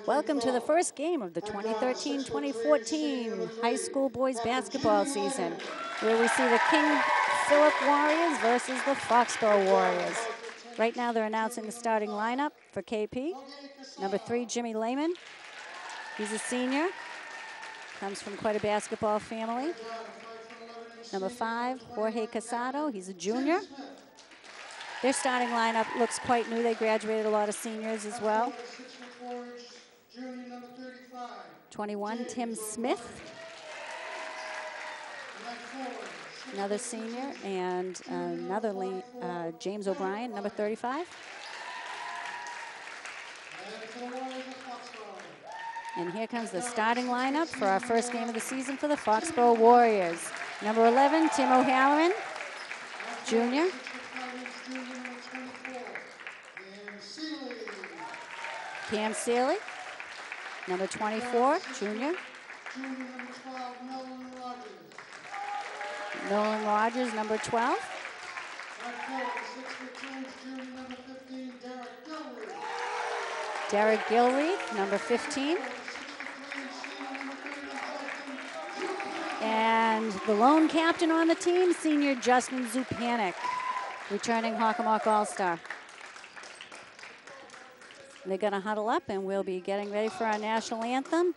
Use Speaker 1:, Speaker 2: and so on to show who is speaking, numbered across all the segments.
Speaker 1: Welcome to the first game of the 2013-2014 high school boys basketball season, where we see the King Philip Warriors versus the Foxboro Warriors. Right now they're announcing the starting lineup for KP. Number 3, Jimmy Lehman. He's a senior, comes from quite a basketball family. Number 5, Jorge Casado, he's a junior. Their starting lineup looks quite new. They graduated a lot of seniors as well. 21, Tim Smith, another senior, and another James O'Brien, number 35. And here comes the starting lineup for our first game of the season for the Foxboro Warriors. Number 11, Tim O'Halloran, junior. Cam Sealy, number 24, junior. Nolan Rogers, number 12. Derek Gilreath, number 15. And the lone captain on the team, senior Justin Zupanik, returning Hockomock All-Star. They're going to huddle up, and we'll be getting ready for our national anthem.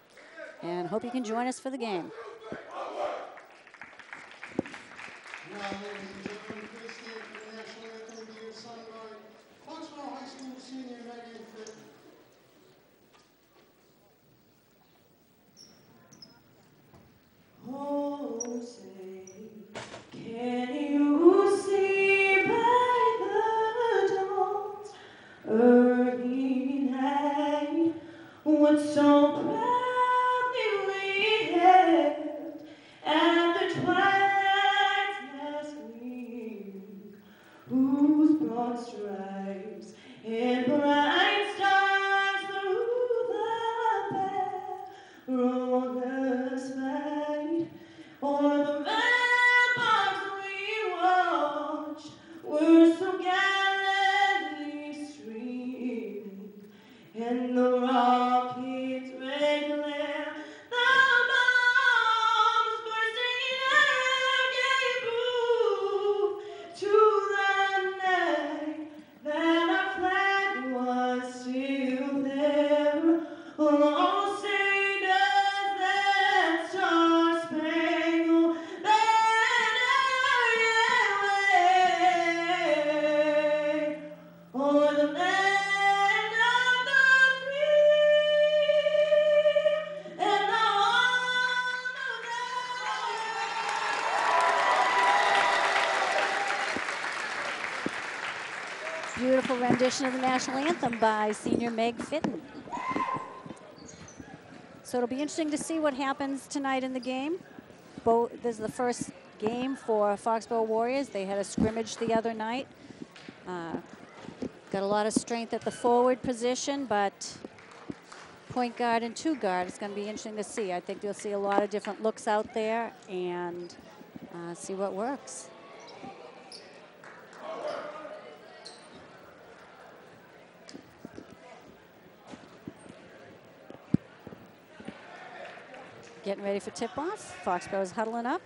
Speaker 1: And hope you can join us for the game.
Speaker 2: Now, ladies and gentlemen, please stand for the national anthem being sung by Foxborough High School senior Megan Fitton.
Speaker 3: Oh, say, can you see by the dawn's early night what so proudly we hailed at the twilight's last gleam, whose broad stripes and bright stars through the perilous fight o'er the ramparts we watched were so gallantly streaming, and the rocket's red glare, the bombs bursting in air gave proof to the night that our flag was still there. Oh, say does that star-spangled banner yet wave o'er the land of the free and the home of the
Speaker 1: Beautiful rendition of the national anthem by senior Meg Fitton. So it'll be interesting to see what happens tonight in the game. This is the first game for Foxboro Warriors. They had a scrimmage the other night. Got a lot of strength at the forward position, but point guard and two guard is going to be interesting to see. I think you'll see a lot of different looks out there and see what works. Getting ready for tip-off. Foxboro's huddling up.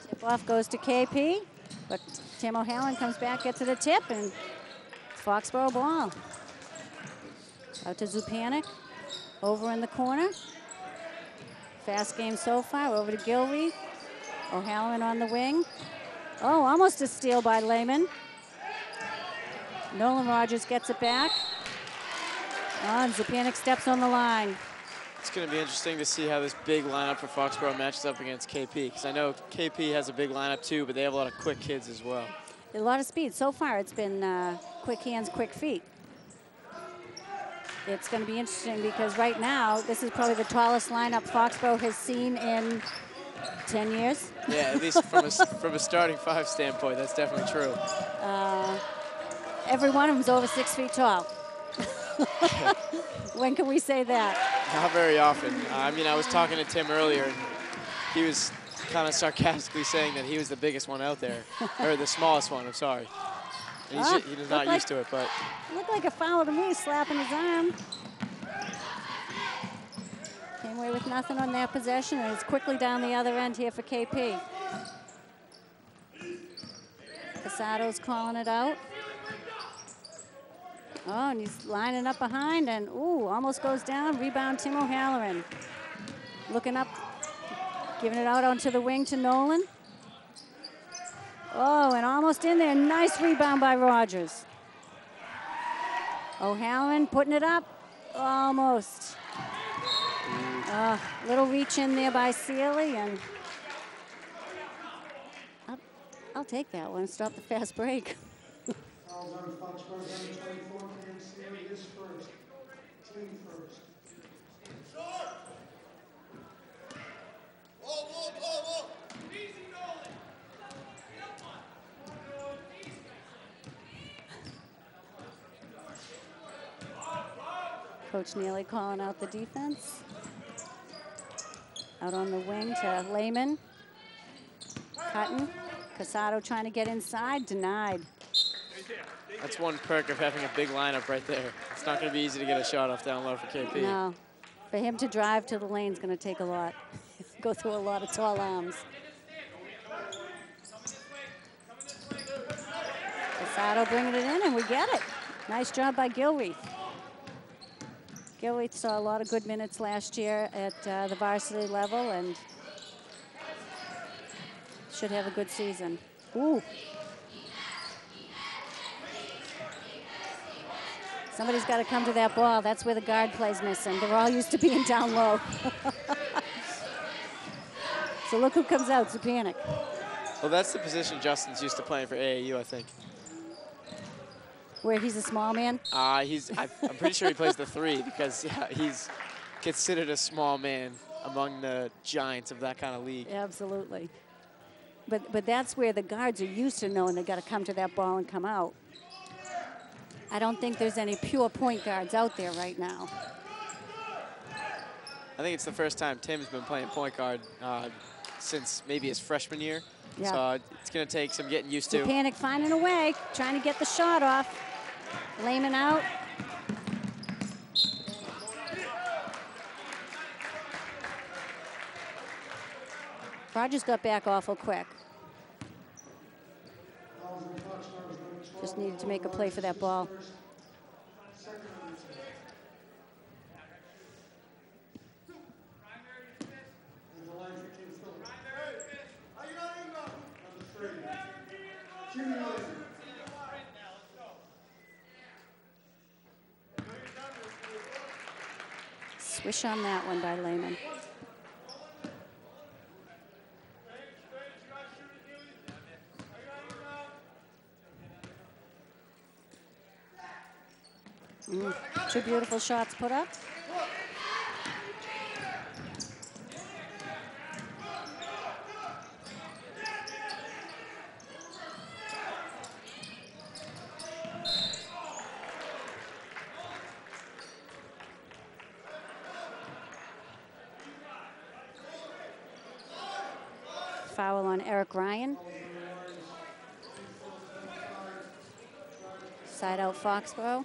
Speaker 1: Tip-off goes to KP, but Tim O'Halloran comes back, gets to the tip, and Foxboro ball. Out to Zupanik, over in the corner. Fast game so far, over to Gilreath. O'Halloran on the wing. Oh, almost a steal by Lehman. Nolan Rogers gets it back. Oh, and Zupanik steps on the line.
Speaker 4: It's going to be interesting to see how this big lineup for Foxboro matches up against KP, because I know KP has a big lineup too, but they have a lot of quick kids as well.
Speaker 1: A lot of speed. So far, it's been quick hands, quick feet. It's going to be interesting because right now, this is probably the tallest lineup Foxboro has seen in 10 years.
Speaker 4: Yeah, at least from a starting five standpoint, that's definitely true.
Speaker 1: every one of them's over 6 feet tall. When can we say that?
Speaker 4: Not very often. I mean, I was talking to Tim earlier, and he was kind of sarcastically saying that he was the biggest one out there, or the smallest one, I'm sorry. And he's not used to it, but.
Speaker 1: Looked like a foul to me, slapping his arm. Came away with nothing on that possession, and it's quickly down the other end here for KP. Casado's calling it out. Oh, and he's lining up behind, and ooh, almost goes down. Rebound, Tim O'Halloran. Looking up, giving it out onto the wing to Nolan. Oh, and almost in there. Nice rebound by Rogers. O'Halloran putting it up, almost. Little reach in there by Sealy, and I'll take that one. Stop the fast break.
Speaker 2: Fouls on Foxborough, number 24, Cam Sealy is first. Team first.
Speaker 1: Coach Neely calling out the defense. Out on the wing to Lehman. Cutting. Casado trying to get inside, denied.
Speaker 4: That's one perk of having a big lineup right there. It's not going to be easy to get a shot off down low for KP.
Speaker 1: No. For him to drive to the lane is going to take a lot. Go through a lot of tall arms. Casado bringing it in, and we get it. Nice job by Gilreath. Gilreath saw a lot of good minutes last year at the varsity level and should have a good season. Ooh. Somebody's got to come to that ball. That's where the guard plays missing. They're all used to being down low. So look who comes out, Zupanik.
Speaker 4: Well, that's the position Justin's used to playing for AAU, I think.
Speaker 1: Where he's a small man?
Speaker 4: I'm pretty sure he plays the 3 because he's considered a small man among the giants of that kind of league.
Speaker 1: Absolutely. But that's where the guards are used to knowing they got to come to that ball and come out. I don't think there's any pure point guards out there right now.
Speaker 4: I think it's the first time Tim's been playing point guard since maybe his freshman year. Yeah. So it's going to take some getting used to.
Speaker 1: Panic finding a way, trying to get the shot off. Lehman out. Rogers got back awful quick. Just needed to make a play for that ball. Swish on that one by Lehman. Two beautiful shots put up. Foul on Eric Ryan. Side out Foxborough.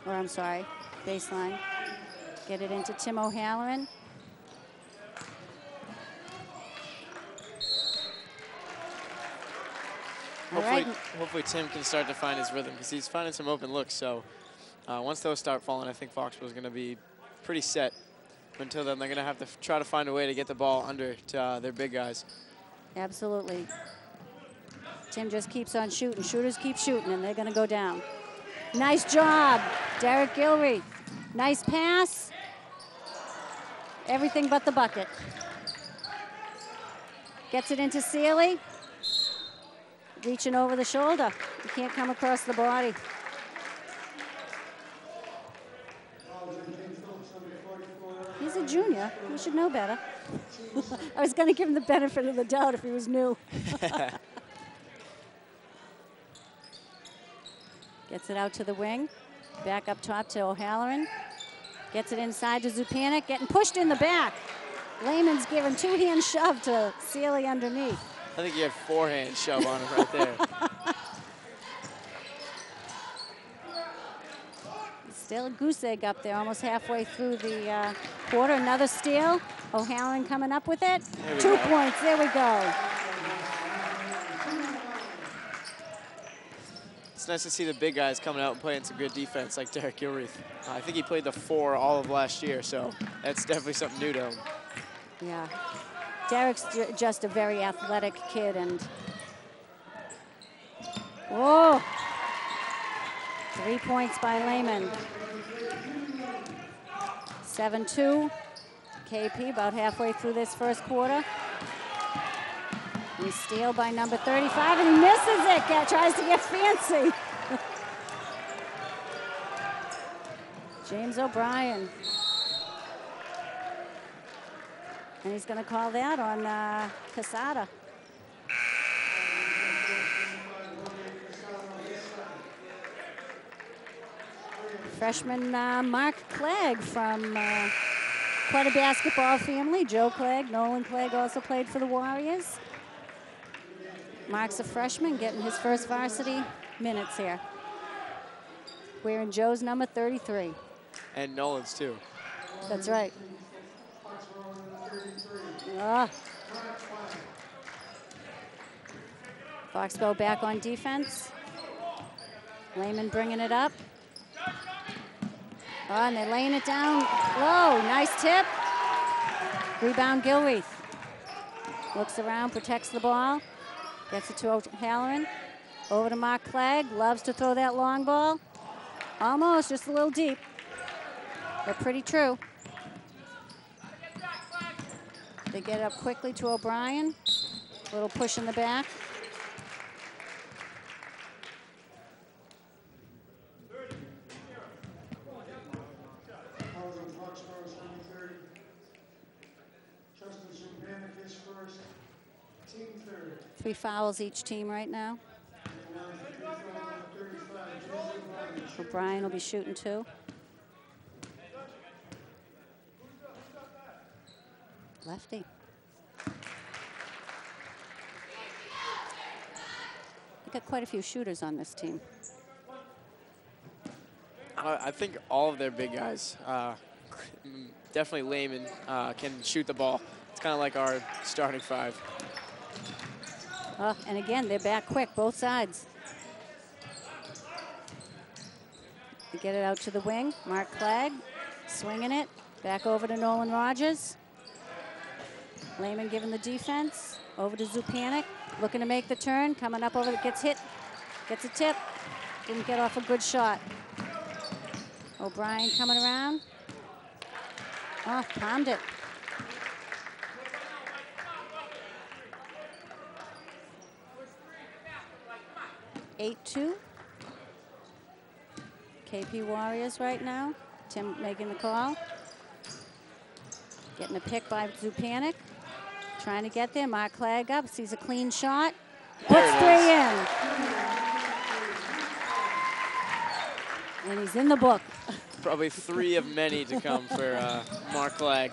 Speaker 1: Or I'm sorry, baseline. Get it into Tim O'Halloran.
Speaker 4: Hopefully Tim can start to find his rhythm because he's finding some open looks. So once those start falling, I think Foxborough is going to be pretty set. Until then, they're going to have to try to find a way to get the ball under to their big guys.
Speaker 1: Absolutely. Tim just keeps on shooting. Shooters keep shooting, and they're going to go down. Nice job, Derek Gilreath. Nice pass. Everything but the bucket. Gets it into Sealy. Reaching over the shoulder. You can't come across the body. He's a junior. He should know better. I was going to give him the benefit of the doubt if he was new. Gets it out to the wing. Back up top to O'Halloran. Gets it inside to Zupanik, getting pushed in the back. Lehman's giving two-hand shove to Sealy underneath.
Speaker 4: I think you had forehand shove on him right there.
Speaker 1: Still a goose egg up there, almost halfway through the quarter. Another steal. O'Halloran coming up with it. 2 points, there we go.
Speaker 4: It's nice to see the big guys coming out and playing some good defense like Derek Gilreath. I think he played the 4 all of last year, so that's definitely something new to him.
Speaker 1: Yeah. Derek's just a very athletic kid, and whoa! 3 points by Lehman. 7-2. KP about halfway through this first quarter. And steal by number 35, and he misses it. Tries to get fancy. James O'Brien. And he's going to call that on Casada. Freshman Mark Clegg from quite a basketball family. Joe Clegg, Nolan Clegg also played for the Warriors. Mark's a freshman, getting his first varsity minutes here. Wearing Joe's number 33.
Speaker 4: And Nolan's too.
Speaker 1: That's right. Foxborough back on defense. Lehman bringing it up. Oh, and they're laying it down low. Nice tip. Rebound Gilreath. Looks around, protects the ball. Gets it to O'Halloran. Over to Mark Clegg. Loves to throw that long ball. Almost, just a little deep. But pretty true. They get it up quickly to O'Brien. Little push in the back. Three fouls each team right now. O'Brien will be shooting 2. Lefty. We've got quite a few shooters on this team.
Speaker 4: I think all of their big guys, definitely Lehman, can shoot the ball. It's kind of like our starting 5.
Speaker 1: And again, they're back quick, both sides. They get it out to the wing. Mark Clegg swinging it. Back over to Nolan Rogers. Lehman giving the defense. Over to Zupanik. Looking to make the turn. Coming up over, gets hit. Gets a tip. Didn't get off a good shot. O'Brien coming around. Oh, palmed it. (8-2). KP Warriors right now. Tim making the call. Getting a pick by Zupanik. Trying to get there. Mark Clegg up. Sees a clean shot. Puts 3 in. And he's in the book.
Speaker 4: Probably 3 of many to come for Mark Clegg.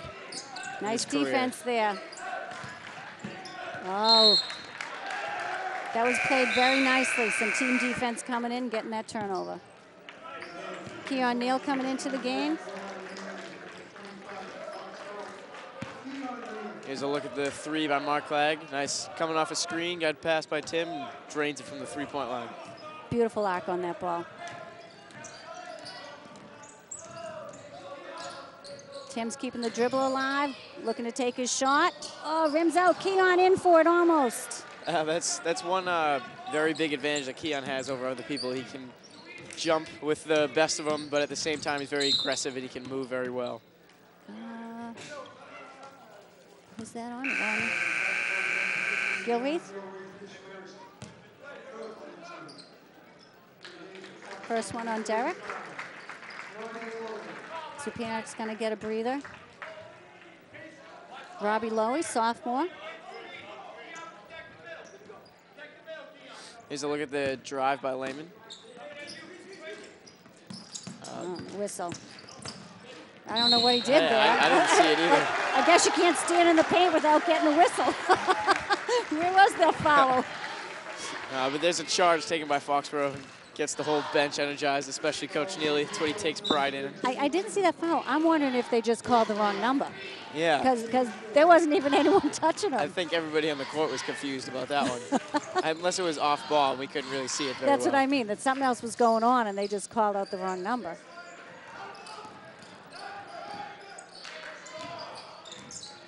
Speaker 1: Nice defense there. Oh. That was played very nicely. Some team defense coming in, getting that turnover. Keon Neal coming into the game.
Speaker 4: Here's a look at the 3 by Mark Clegg. Nice coming off a screen, got passed by Tim, and drains it from the 3-point line.
Speaker 1: Beautiful arc on that ball. Tim's keeping the dribble alive, looking to take his shot. Oh, rims out. Keon in for it almost.
Speaker 4: That's one very big advantage that Keon has over other people. He can jump with the best of them, but at the same time, he's very aggressive and he can move very well.
Speaker 1: Who's that on? Gilreath? First one on Derek. Zupanik's going to get a breather. Robbie Lowy, sophomore.
Speaker 4: Here's a look at the drive by Lehman.
Speaker 1: Whistle. I don't know what he did there.
Speaker 4: I didn't see it either.
Speaker 1: I guess you can't stand in the paint without getting a whistle. Where was that foul?
Speaker 4: But there's a charge taken by Foxborough. Gets the whole bench energized, especially Coach Neely. That's what he takes pride in.
Speaker 1: I didn't see that foul. I'm wondering if they just called the wrong number.
Speaker 4: Yeah.
Speaker 1: Because there wasn't even anyone touching him.
Speaker 4: I think everybody on the court was confused about that one. Unless it was off ball, we couldn't really see it very
Speaker 1: That's
Speaker 4: well.
Speaker 1: what I mean, that something else was going on and they just called out the wrong number.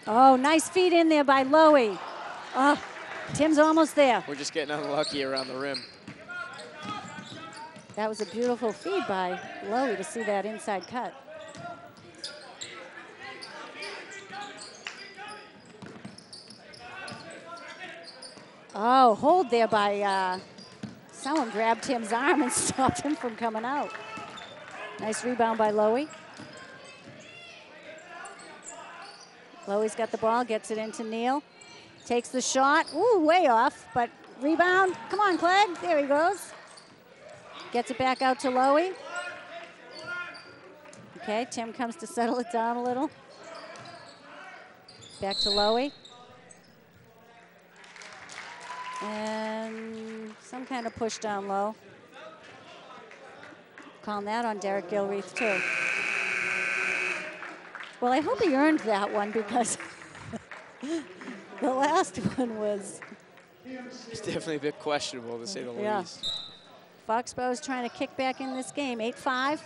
Speaker 1: Oh, nice feed in there by Lowy. Oh, Tim's almost there.
Speaker 4: We're just getting unlucky around the rim.
Speaker 1: That was a beautiful feed by Lowy to see that inside cut. Oh, hold there by someone grabbed Tim's arm and stopped him from coming out. Nice rebound by Lowy. Lowy's got the ball, gets it into Neal. Takes the shot, ooh, way off, but rebound. Come on, Clegg, there he goes. Gets it back out to Lowy. Okay, Tim comes to settle it down a little. Back to Lowy. And some kind of push down low. Calling that on Derek Gilreath too. Well, I hope he earned that one because the last one was...
Speaker 4: It's definitely a bit questionable to say the least.
Speaker 1: Foxboro's trying to kick back in this game, 8-5.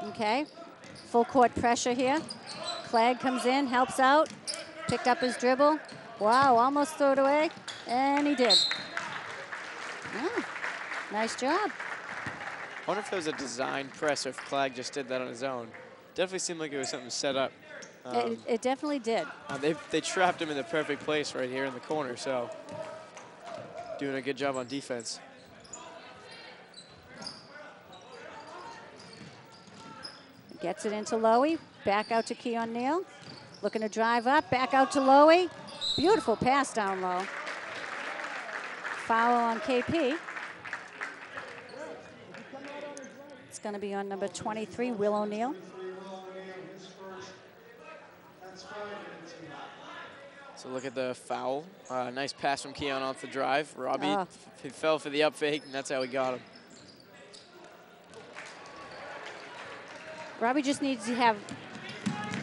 Speaker 1: Okay, full court pressure here. Clegg comes in, helps out, picked up his dribble. Wow, almost threw it away, and he did. Oh, nice job.
Speaker 4: I wonder if there was a design press or if Clegg just did that on his own. Definitely seemed like it was something set up.
Speaker 1: It definitely did.
Speaker 4: They trapped him in the perfect place right here in the corner, so doing a good job on defense.
Speaker 1: Gets it into Lowy, back out to Keon Neal. Looking to drive up, back out to Lowy. Beautiful pass down low. Foul on KP. It's going to be on number 23, Will O'Neal.
Speaker 4: So look at the foul. Nice pass from Keon off the drive. Robbie he fell for the up fake, and that's how we got him.
Speaker 1: Robbie just needs to have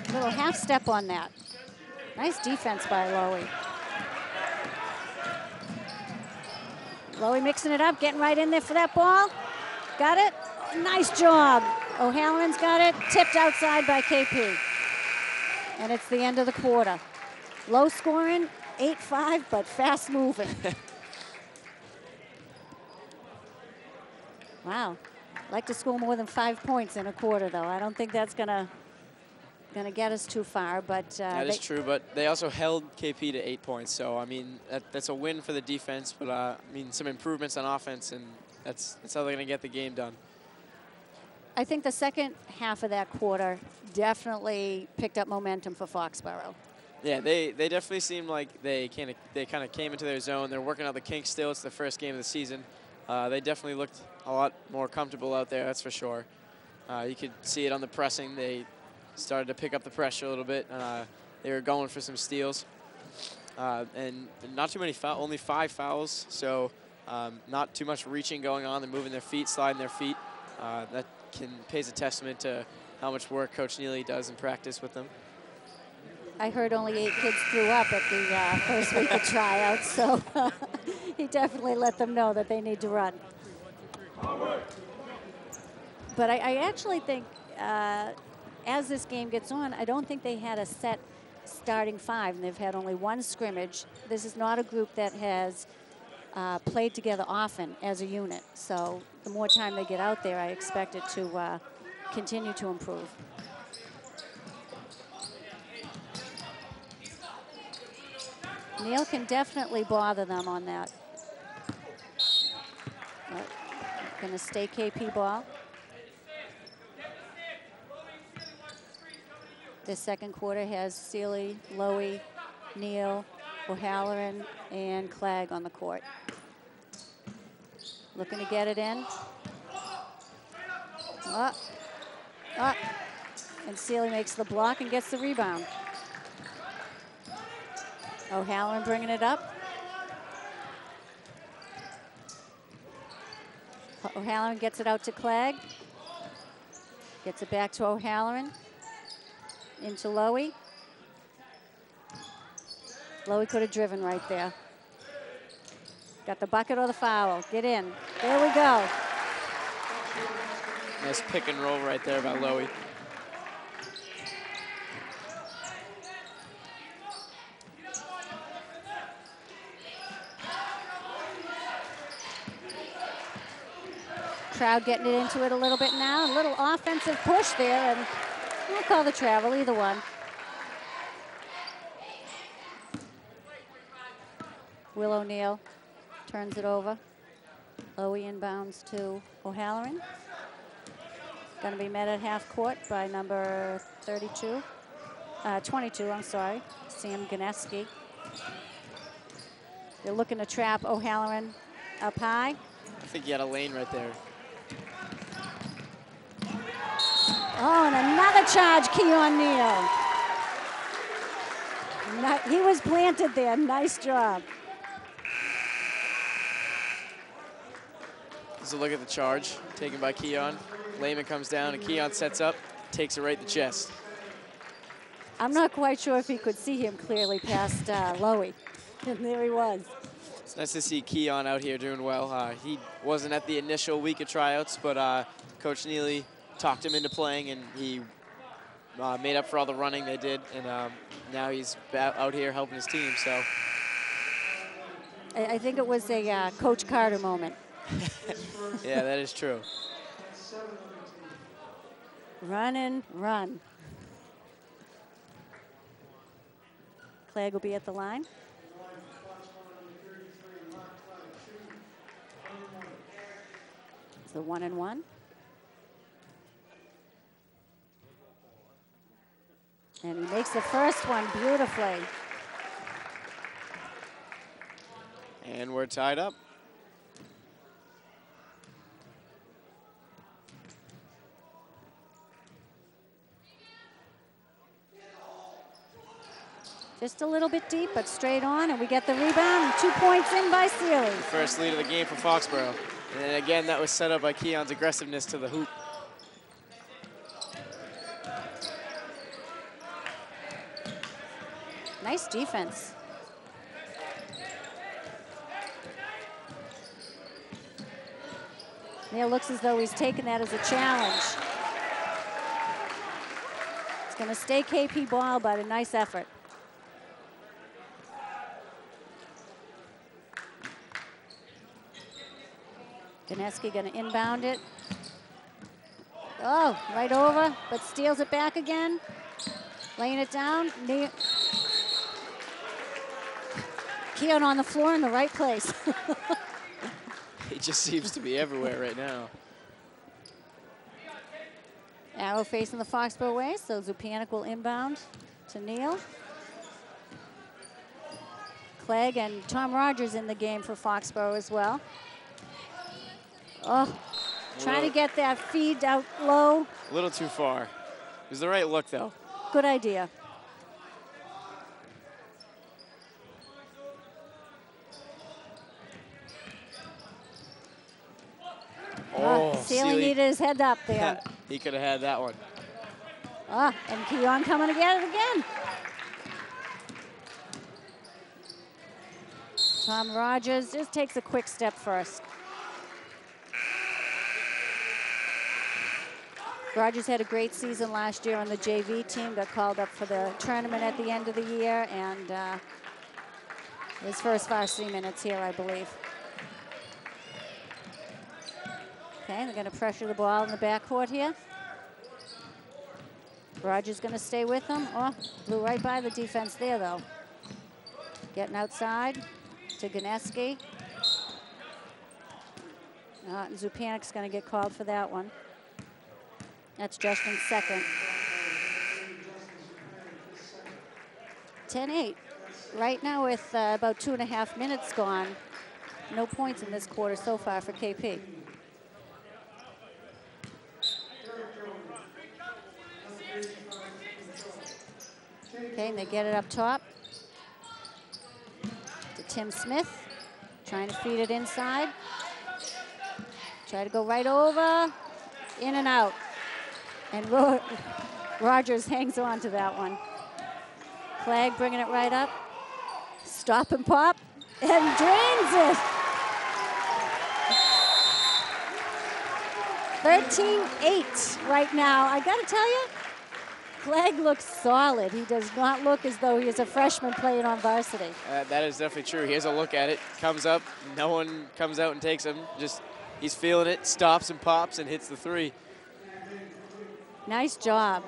Speaker 1: a little half step on that. Nice defense by Lowy. Lowy mixing it up, getting right in there for that ball. Got it? Nice job. O'Halloran's got it, tipped outside by KP. And it's the end of the quarter. Low scoring, 8-5, but fast moving. Wow. Like to score more than 5 points in a quarter, though. I don't think that's gonna get us too far, but
Speaker 4: that is true. But they also held KP to 8 points, so I mean that's a win for the defense. But I mean some improvements on offense, and that's how they're gonna get the game done.
Speaker 1: I think the second half of that quarter definitely picked up momentum for Foxborough.
Speaker 4: Yeah, they definitely seem like they kind of came into their zone. They're working out the kinks still. It's the first game of the season. They definitely looked a lot more comfortable out there, that's for sure. You could see it on the pressing. They started to pick up the pressure a little bit. They were going for some steals. And not too many fouls, only 5 fouls, so not too much reaching going on. They're moving their feet, sliding their feet. That pays a testament to how much work Coach Neely does in practice with them.
Speaker 1: I heard only 8 kids threw up at the first week of tryouts, so he definitely let them know that they need to run. But I actually think as this game gets on, I don't think they had a set starting 5, and they've had only 1 scrimmage. This is not a group that has played together often as a unit, so the more time they get out there, I expect it to continue to improve. Neal can definitely bother them on that. Going to stay KP ball. This second quarter has Sealy, Lowy, Neal, O'Halloran, and Clegg on the court. Looking to get it in. Up, up. And Sealy makes the block and gets the rebound. O'Halloran bringing it up. O'Halloran gets it out to Clegg. Gets it back to O'Halloran. Into Lowy. Lowy could have driven right there. Got the bucket or the foul. Get in. There we go.
Speaker 4: Nice pick and roll right there by Lowy.
Speaker 1: Crowd getting it into it a little bit now. A little offensive push there, and we'll call the travel, either one. Will O'Neill turns it over. Lowy inbounds to O'Halloran. Going to be met at half court by number 22. 22, I'm sorry, Sam Ganeski. They're looking to trap O'Halloran up high.
Speaker 4: I think he had a lane right there.
Speaker 1: Oh, and another charge, Keon Neal. He was planted there. Nice job.
Speaker 4: So look at the charge taken by Keon. Lehman comes down and Keon sets up, takes it right in the chest.
Speaker 1: I'm not quite sure if he could see him clearly past Lowy. And there he was.
Speaker 4: It's nice to see Keon out here doing well. He wasn't at the initial week of tryouts, but Coach Neely talked him into playing, and he made up for all the running they did, and now he's out here helping his team. So
Speaker 1: I think it was a Coach Carter moment.
Speaker 4: Yeah, that is true.
Speaker 1: Run and run. Clegg will be at the line. It's the 1-and-1. And he makes the first one beautifully.
Speaker 4: And we're tied up.
Speaker 1: Just a little bit deep, but straight on, and we get the rebound, and 2 points in by Sealy.
Speaker 4: First lead of the game for Foxborough. And then again, that was set up by Keon's aggressiveness to the hoop.
Speaker 1: Nice defense. Neal looks as though he's taken that as a challenge. It's going to stay KP ball, but a nice effort. Ganeski going to inbound it. Oh, right over, but steals it back again. Laying it down. Keon on the floor in the right place.
Speaker 4: He just seems to be everywhere right now.
Speaker 1: Arrow facing the Foxborough way, so Zupanik will inbound to Neal. Clegg and Tom Rogers in the game for Foxborough as well. Oh, trying to get that feed out low.
Speaker 4: A little too far. It was the right look, though.
Speaker 1: Good idea. Sealy needed his head up there.
Speaker 4: He could have had that one.
Speaker 1: And Keon coming to get it again. Tom Rogers just takes a quick step first. Rogers had a great season last year on the JV team, got called up for the tournament at the end of the year, and his first varsity minutes here, I believe. Okay, they're going to pressure the ball in the backcourt here. Rogers going to stay with them. Oh, blew right by the defense there, though. Getting outside to Ganeski. And Zupanik's going to get called for that one. That's Justin's second. 10-8. Right now with about 2.5 minutes gone. No points in this quarter so far for KP. Okay, and they get it up top to Tim Smith, trying to feed it inside. Try to go right over, in and out. And Rogers hangs on to that one. Clegg bringing it right up. Stop and pop, and drains it. 13-8 right now. I gotta tell you, Clegg looks solid. He does not look as though he is a freshman playing on varsity.
Speaker 4: That is definitely true. He has a look at it, comes up, no one comes out and takes him. Just, he's feeling it, stops and pops and hits the three.
Speaker 1: Nice job.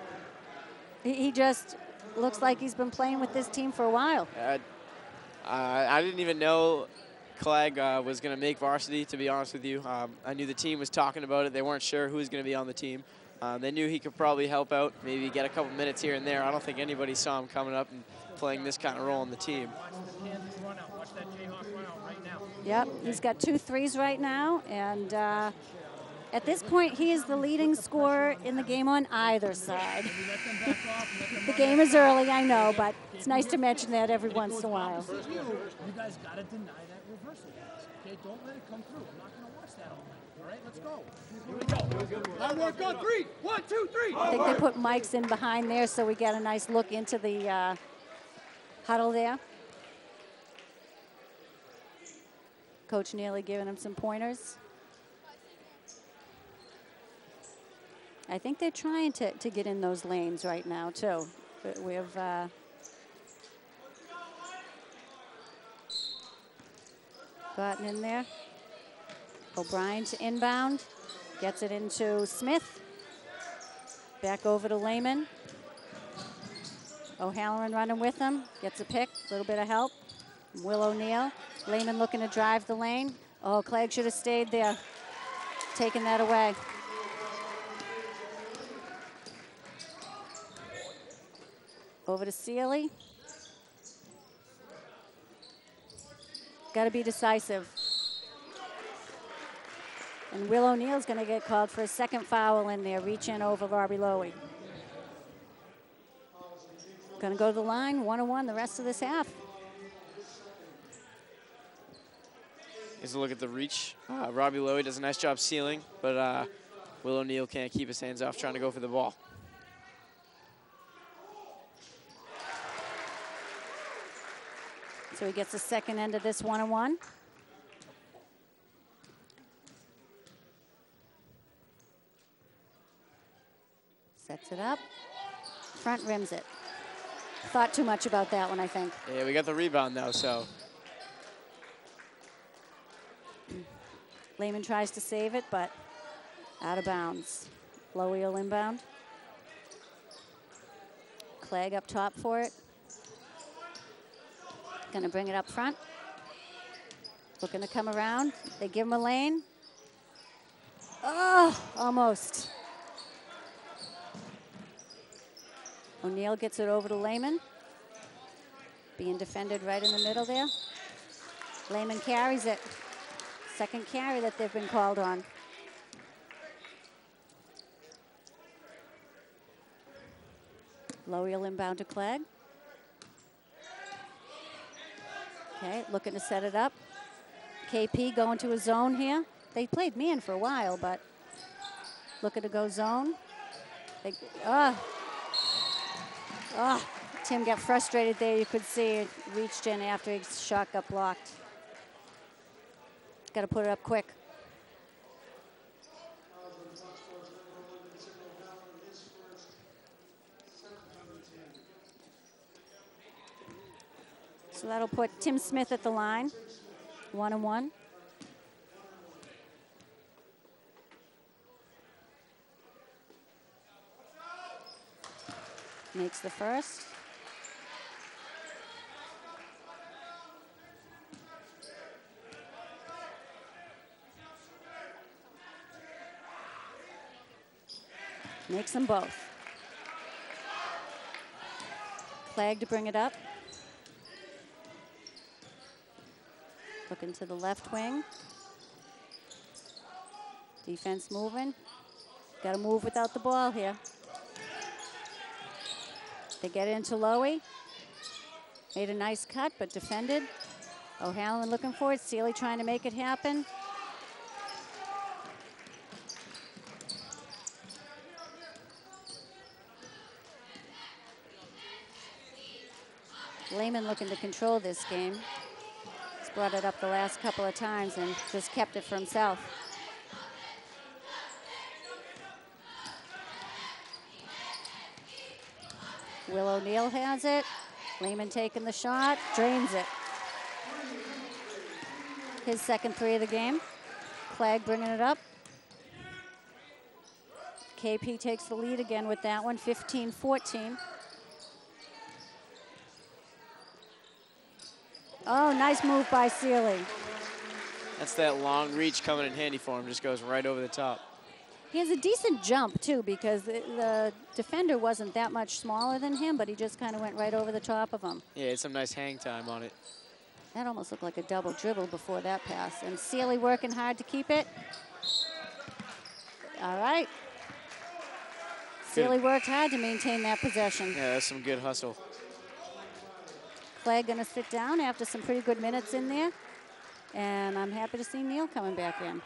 Speaker 1: He just looks like he's been playing with this team for a while.
Speaker 4: I didn't even know Clegg was going to make varsity, to be honest with you. I knew the team was talking about it. They weren't sure who was going to be on the team. They knew he could probably help out, maybe get a couple minutes here and there. I don't think anybody saw him coming up and playing this kind of role on the team.
Speaker 1: Yep, he's got 2 threes right now, and at this point, he is the leading scorer in the game on either side. The game is early, I know, but it's nice to mention that every once in a while.
Speaker 5: You guys got to deny that reversal pass, okay? Don't let it come through. I'm not going to watch that all night, all right? Let's go. Here we go. Hard work on 3. 1, 2, 3.
Speaker 1: I think they put mics in behind there so we get a nice look into the huddle there. Coach Neely giving him some pointers. I think they're trying to get in those lanes right now, too. We have gotten in there. O'Brien to inbound. Gets it into Smith. Back over to Lehman. O'Halloran running with him. Gets a pick. A little bit of help. Will O'Neill. Lehman looking to drive the lane. Oh, Clegg should have stayed there. Taking that away. Over to Sealy. Got to be decisive. And Will O'Neill's going to get called for a second foul in there. Reach in over Robbie Lowy. Going to go to the line, 1-1 the rest of this half.
Speaker 4: Here's a look at the reach. Robbie Lowy does a nice job sealing, but Will O'Neill can't keep his hands off trying to go for the ball.
Speaker 1: So he gets the second end of this 1-1. Sets it up. Front rims it. Thought too much about that one, I think.
Speaker 4: Yeah, we got the rebound though, so.
Speaker 1: Lehman tries to save it, but out of bounds. Lowy will inbound. Clegg up top for it. Gonna bring it up front. Looking to come around. They give him a lane. Oh, almost. O'Neill gets it over to Lehman. Being defended right in the middle there. Lehman carries it. Second carry that they've been called on. Lowy will inbound to Clegg. Okay, looking to set it up. KP going to a zone here. They played man for a while, but looking to go zone. Tim got frustrated there. You could see it reached in after his shot got blocked. Got to put it up quick. So that'll put Tim Smith at the line, 1-1. Makes the first. Makes them both. Clegg to bring it up. Looking to the left wing. Defense moving. Got to move without the ball here. They get it into Lowy. Made a nice cut, but defended. O'Halloran looking for it. Sealy trying to make it happen. Lehman looking to control this game. He's brought it up the last couple of times and just kept it for himself. Will O'Neill has it. Lehman taking the shot, drains it. His second three of the game. Clegg bringing it up. KP takes the lead again with that one, 15-14. Oh, nice move by Sealy.
Speaker 4: That's that long reach coming in handy for him. Just goes right over the top.
Speaker 1: He has a decent jump, too, because the defender wasn't that much smaller than him, but he just kind of went right over the top of him.
Speaker 4: Yeah, it's some nice hang time on it.
Speaker 1: That almost looked like a double dribble before that pass. And Sealy working hard to keep it. All right. Sealy worked hard to maintain that possession.
Speaker 4: Yeah, that's some good hustle.
Speaker 1: Clegg gonna sit down after some pretty good minutes in there. And I'm happy to see Neal coming back in.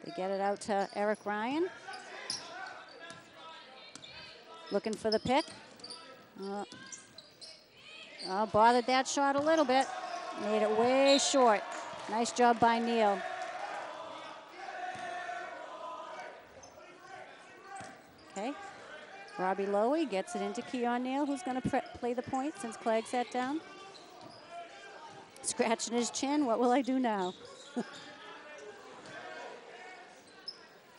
Speaker 1: They get it out to Eric Ryan. Looking for the pick. Oh, bothered that shot a little bit. Made it way short. Nice job by Neal. Okay. Robbie Lowy gets it into Keon Neal, who's going to play the point since Clegg sat down. Scratching his chin. What will I do now?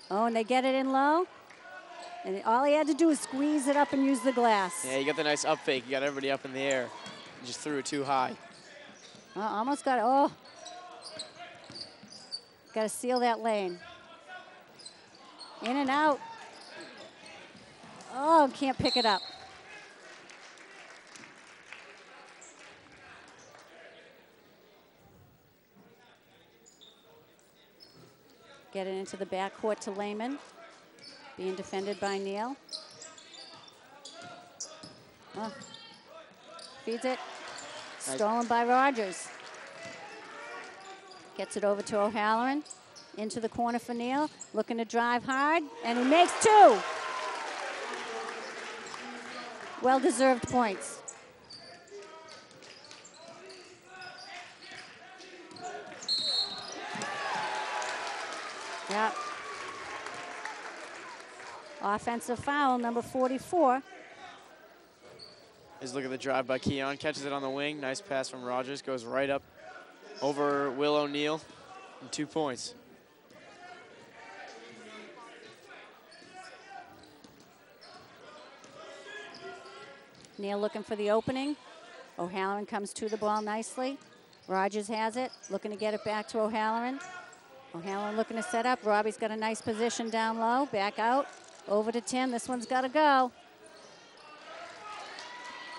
Speaker 1: Oh, and they get it in low. And all he had to do was squeeze it up and use the glass.
Speaker 4: Yeah, you got the nice up fake. You got everybody up in the air. You just threw it too high.
Speaker 1: Almost got it. Oh. Got to seal that lane. In and out. Oh, can't pick it up. Get it into the backcourt to Lehman. Being defended by Neal. Oh. Feeds it.
Speaker 4: Nice.
Speaker 1: Stolen by Rogers. Gets it over to O'Halloran. Into the corner for Neal. Looking to drive hard. And he makes two. Well-deserved points. Yeah. Offensive foul, number 44.
Speaker 4: Just look at the drive by Keon. Catches it on the wing. Nice pass from Rogers. Goes right up over Will O'Neill. And 2 points.
Speaker 1: Neal looking for the opening. O'Halloran comes to the ball nicely. Rogers has it, looking to get it back to O'Halloran. O'Halloran looking to set up. Robbie's got a nice position down low. Back out, over to Tim. This one's got to go.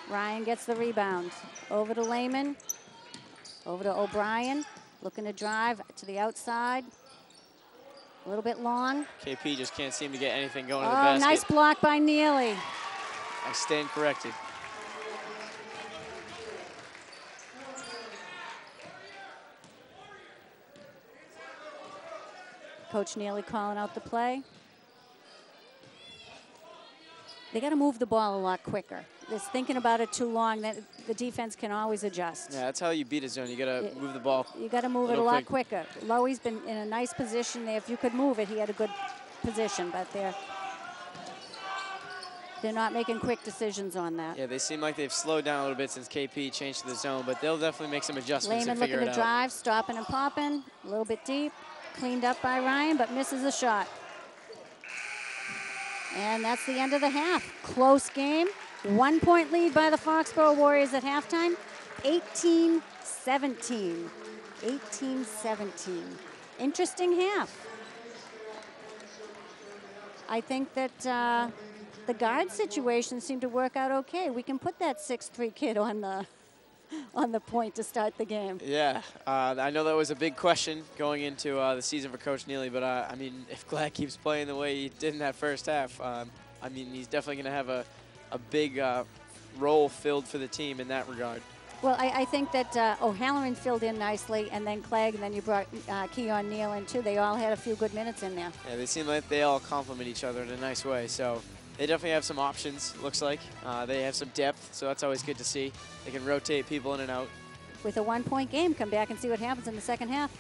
Speaker 1: Ryan gets the rebound. Over to Lehman. Over to O'Brien. Looking to drive to the outside. A little bit long.
Speaker 4: KP just can't seem to get anything going to the basket.
Speaker 1: Nice block by Neely.
Speaker 4: I stand corrected.
Speaker 1: Coach Neely calling out the play. They got to move the ball a lot quicker. Just thinking about it too long, that the defense can always adjust.
Speaker 4: Yeah, that's how you beat a zone. You got to move the ball.
Speaker 1: You got to move it a lot quicker. Lowy's been in a nice position there. If you could move it, he had a good position, but they're not making quick decisions on that.
Speaker 4: Yeah, they seem like they've slowed down a little bit since KP changed to the zone, but they'll definitely make some adjustments
Speaker 1: Lehman
Speaker 4: and figure
Speaker 1: looking
Speaker 4: it
Speaker 1: to
Speaker 4: out.
Speaker 1: drive, stopping and popping, a little bit deep. Cleaned up by Ryan, but misses a shot. And that's the end of the half. Close game. 1 point lead by the Foxborough Warriors at halftime. 18-17. 18-17. Interesting half. I think that the guard situation seemed to work out okay. We can put that 6'3" kid on the on the point to start the game.
Speaker 4: Yeah, I know that was a big question going into the season for Coach Neely, but I mean, if Glad keeps playing the way he did in that first half, I mean, he's definitely going to have a big role filled for the team in that regard.
Speaker 1: Well, I think that O'Halloran filled in nicely, and then Clegg, and then you brought Keon Neal in too. They all had a few good minutes in there.
Speaker 4: Yeah, they seem like they all complement each other in a nice way, so they definitely have some options, looks like. They have some depth, so that's always good to see. They can rotate people in and out.
Speaker 1: With a one-point game, come back and see what happens in the second half.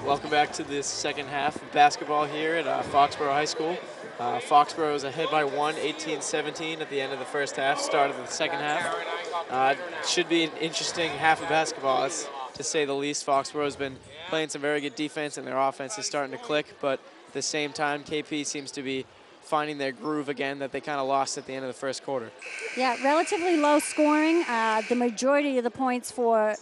Speaker 4: Welcome back to this second half of basketball here at Foxborough High School. Foxborough is ahead by 18-17 at the end of the first half, start of the second half. Should be an interesting half of basketball, that's to say the least. Foxborough has been playing some very good defense, and their offense is starting to click, but at the same time, KP seems to be finding their groove again that they kind of lost at the end of the first quarter.
Speaker 1: Yeah, relatively low scoring. The majority of the points for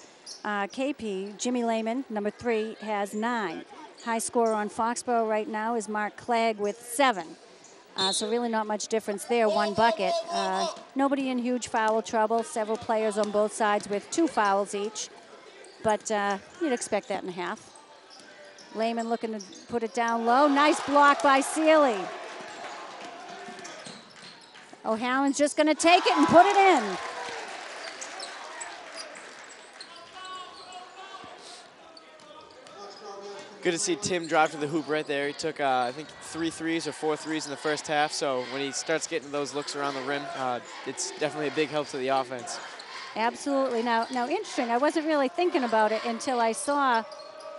Speaker 1: KP, Jimmy Lehman, number 3, has 9. High scorer on Foxborough right now is Mark Clegg with 7. So really not much difference there, 1 bucket. Nobody in huge foul trouble, several players on both sides with 2 fouls each. But you'd expect that in a half. Lehman looking to put it down low. Nice block by Seeley. O'Halloran's just going to take it and put it in.
Speaker 4: Good to see Tim drive to the hoop right there. He took, I think, 3 threes or 4 threes in the first half. So when he starts getting those looks around the rim, it's definitely a big help to the offense.
Speaker 1: Absolutely. Now, interesting. I wasn't really thinking about it until I saw,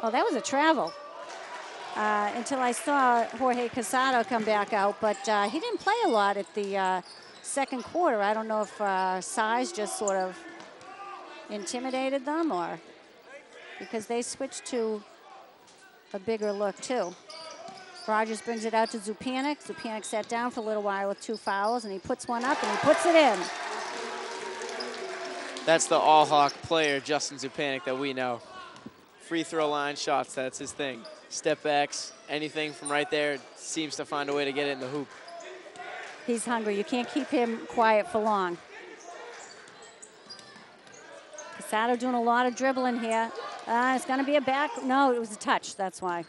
Speaker 1: oh, that was a travel. Until I saw Jorge Casado come back out, but he didn't play a lot at the second quarter. I don't know if size just sort of intimidated them or because they switched to a bigger look too. Rogers brings it out to Zupanik. Zupanik sat down for a little while with 2 fouls, and he puts one up and he puts it in.
Speaker 4: That's the all-hawk player, Justin Zupanik, that we know. Free throw line shots, that's his thing. Step backs, anything from right there, seems to find a way to get it in the hoop.
Speaker 1: He's hungry. You can't keep him quiet for long. Casado doing a lot of dribbling here. It's going to be a back. No, it was a touch. That's why.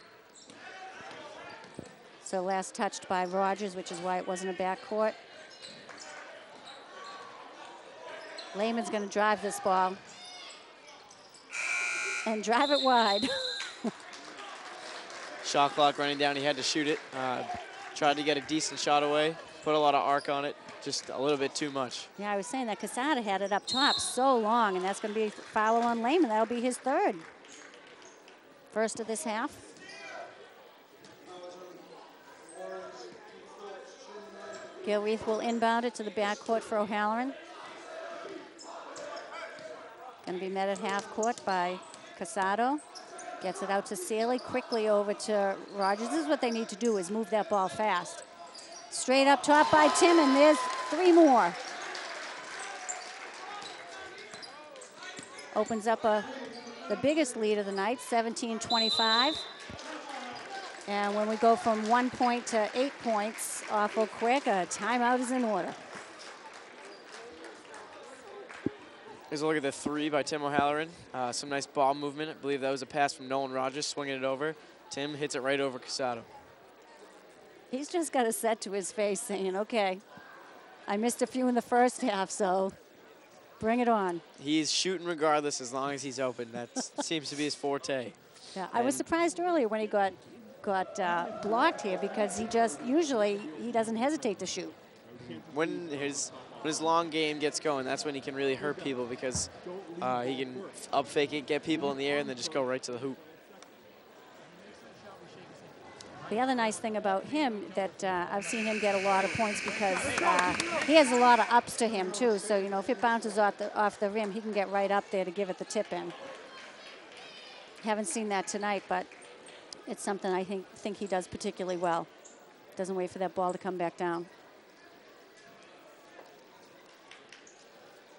Speaker 1: So last touched by Rogers, which is why it wasn't a backcourt. Lehman's going to drive this ball and drive it wide.
Speaker 4: Shot clock running down. He had to shoot it. Tried to get a decent shot away. Put a lot of arc on it. Just a little bit too much.
Speaker 1: Yeah, I was saying that Casada had it up top so long, and that's going to be a foul on Lehman. That'll be his 3rd. First of this half. Gilreath will inbound it to the backcourt for O'Halloran. Going to be met at half court by Casado. Gets it out to Seeley, quickly over to Rogers. This is what they need to do, is move that ball fast. Straight up top by Tim, and there's 3 more. Opens up the biggest lead of the night, 17-25. And when we go from 1 point to 8 points awful quick, a timeout is in order.
Speaker 4: Here's a look at the 3 by Tim O'Halloran. Some nice ball movement. I believe that was a pass from Nolan Rogers, swinging it over. Tim hits it right over Casado.
Speaker 1: He's just got a set to his face saying, okay, I missed a few in the first half, so bring it on.
Speaker 4: He's shooting regardless as long as he's open. That seems to be his forte.
Speaker 1: Yeah, I was surprised earlier when he got blocked here because usually he doesn't hesitate to shoot.
Speaker 4: When his long game gets going, that's when he can really hurt people because he can up fake it, get people in the air, and then just go right to the hoop.
Speaker 1: The other nice thing about him that I've seen him get a lot of points because he has a lot of ups to him too. So, you know, if it bounces off the rim, he can get right up there to give it the tip in. Haven't seen that tonight, but it's something I think he does particularly well. Doesn't wait for that ball to come back down.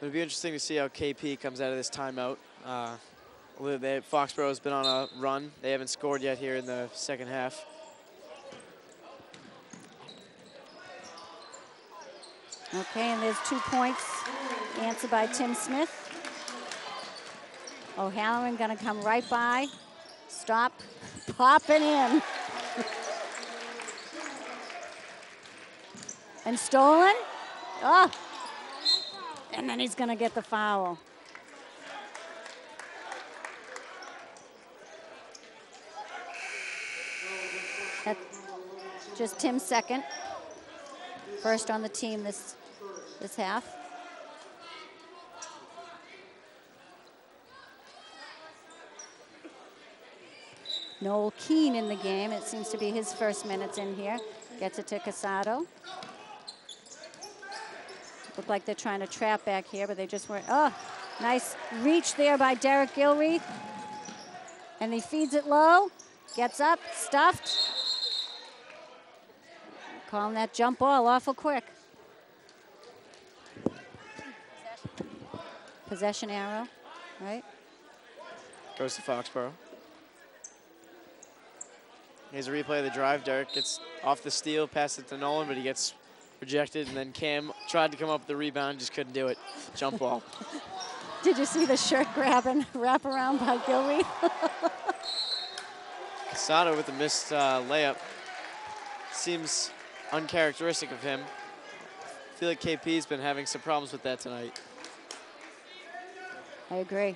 Speaker 4: It'll be interesting to see how KP comes out of this timeout. Foxborough has been on a run. They haven't scored yet here in the second half.
Speaker 1: Okay, and there's 2 points answered by Tim Smith. O'Halloran gonna come right by, stop, pop it in. And stolen, oh, and then he's gonna get the foul. That's just Tim's second. First on the team this half. Noel Keane in the game. It seems to be his first minutes in here. Gets it to Casado. Look like they're trying to trap back here, but they just weren't. Oh, nice reach there by Derek Gilreath. And he feeds it low. Gets up, stuffed. Calling that jump ball awful quick. Possession arrow, right?
Speaker 4: Goes to Foxborough. Here's a replay of the drive. Derek gets off the steal, passes it to Nolan, but he gets rejected, and then Cam tried to come up with the rebound, just couldn't do it. Jump ball.
Speaker 1: Did you see the shirt grab and wrap around by Gilreath?
Speaker 4: Casado with the missed layup. Seems uncharacteristic of him. I feel like KP's been having some problems with that tonight.
Speaker 1: I agree.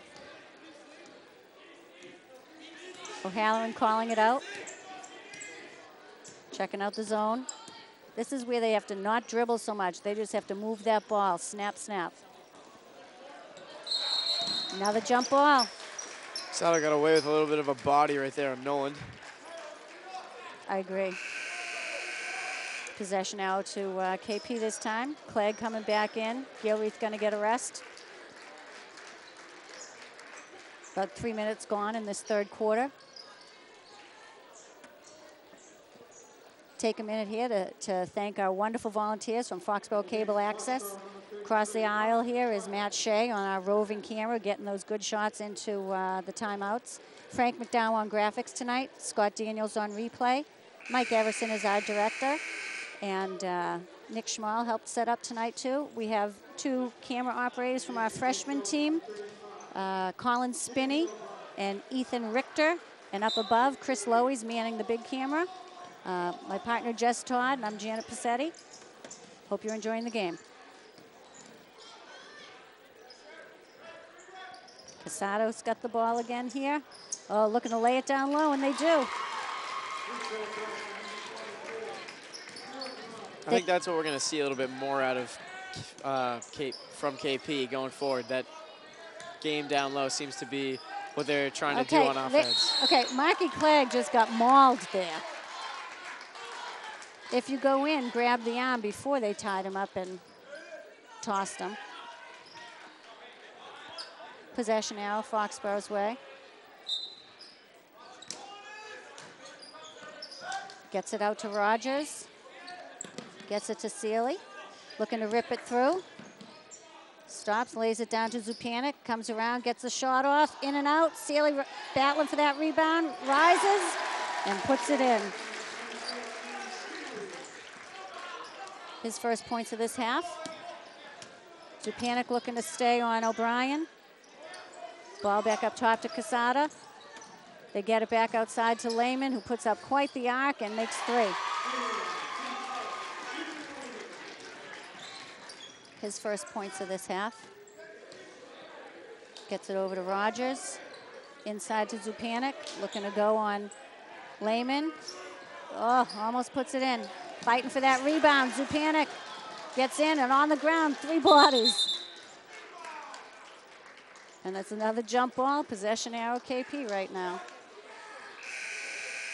Speaker 1: O'Halloran calling it out. Checking out the zone. This is where they have to not dribble so much. They just have to move that ball. Snap, snap. Another jump ball.
Speaker 4: Casado got away with a little bit of a body right there on Nolan.
Speaker 1: I agree. Possession now to KP this time. Clegg coming back in. Gilreath going to get a rest. About 3 minutes gone in this third quarter. Take a minute here to thank our wonderful volunteers from Foxborough Cable Access. Across the aisle here is Matt Shea on our roving camera, getting those good shots into the timeouts. Frank McDowell on graphics tonight. Scott Daniels on replay. Mike Everson is our director. And Nick Schmal helped set up tonight too. We have 2 camera operators from our freshman team, Colin Spinney and Ethan Richter. And up above, Chris Lowy's manning the big camera. My partner, Jess Todd, and I'm Janet Passetti. Hope you're enjoying the game. Casado's got the ball again here. Oh, looking to lay it down low, and they do.
Speaker 4: I think that's what we're going to see a little bit more out of from KP going forward. That game down low seems to be what they're trying to do on offense.
Speaker 1: Okay, Marky Clegg just got mauled there. If you go in, grab the arm before they tied him up and tossed him. Possession arrow, Foxborough's way. Gets it out to Rogers. Gets it to Sealy. Looking to rip it through. Stops, lays it down to Zupanik. Comes around, gets the shot off. In and out. Sealy battling for that rebound. Rises and puts it in. His first points of this half. Zupanik looking to stay on O'Brien. Ball back up top to Casada. They get it back outside to Lehman, who puts up quite the arc and makes 3. His first points of this half. Gets it over to Rogers. Inside to Zupanik, looking to go on Lehman. Oh, almost puts it in. Fighting for that rebound. Zupanik gets in and on the ground, 3 bodies. And that's another jump ball. Possession arrow KP right now.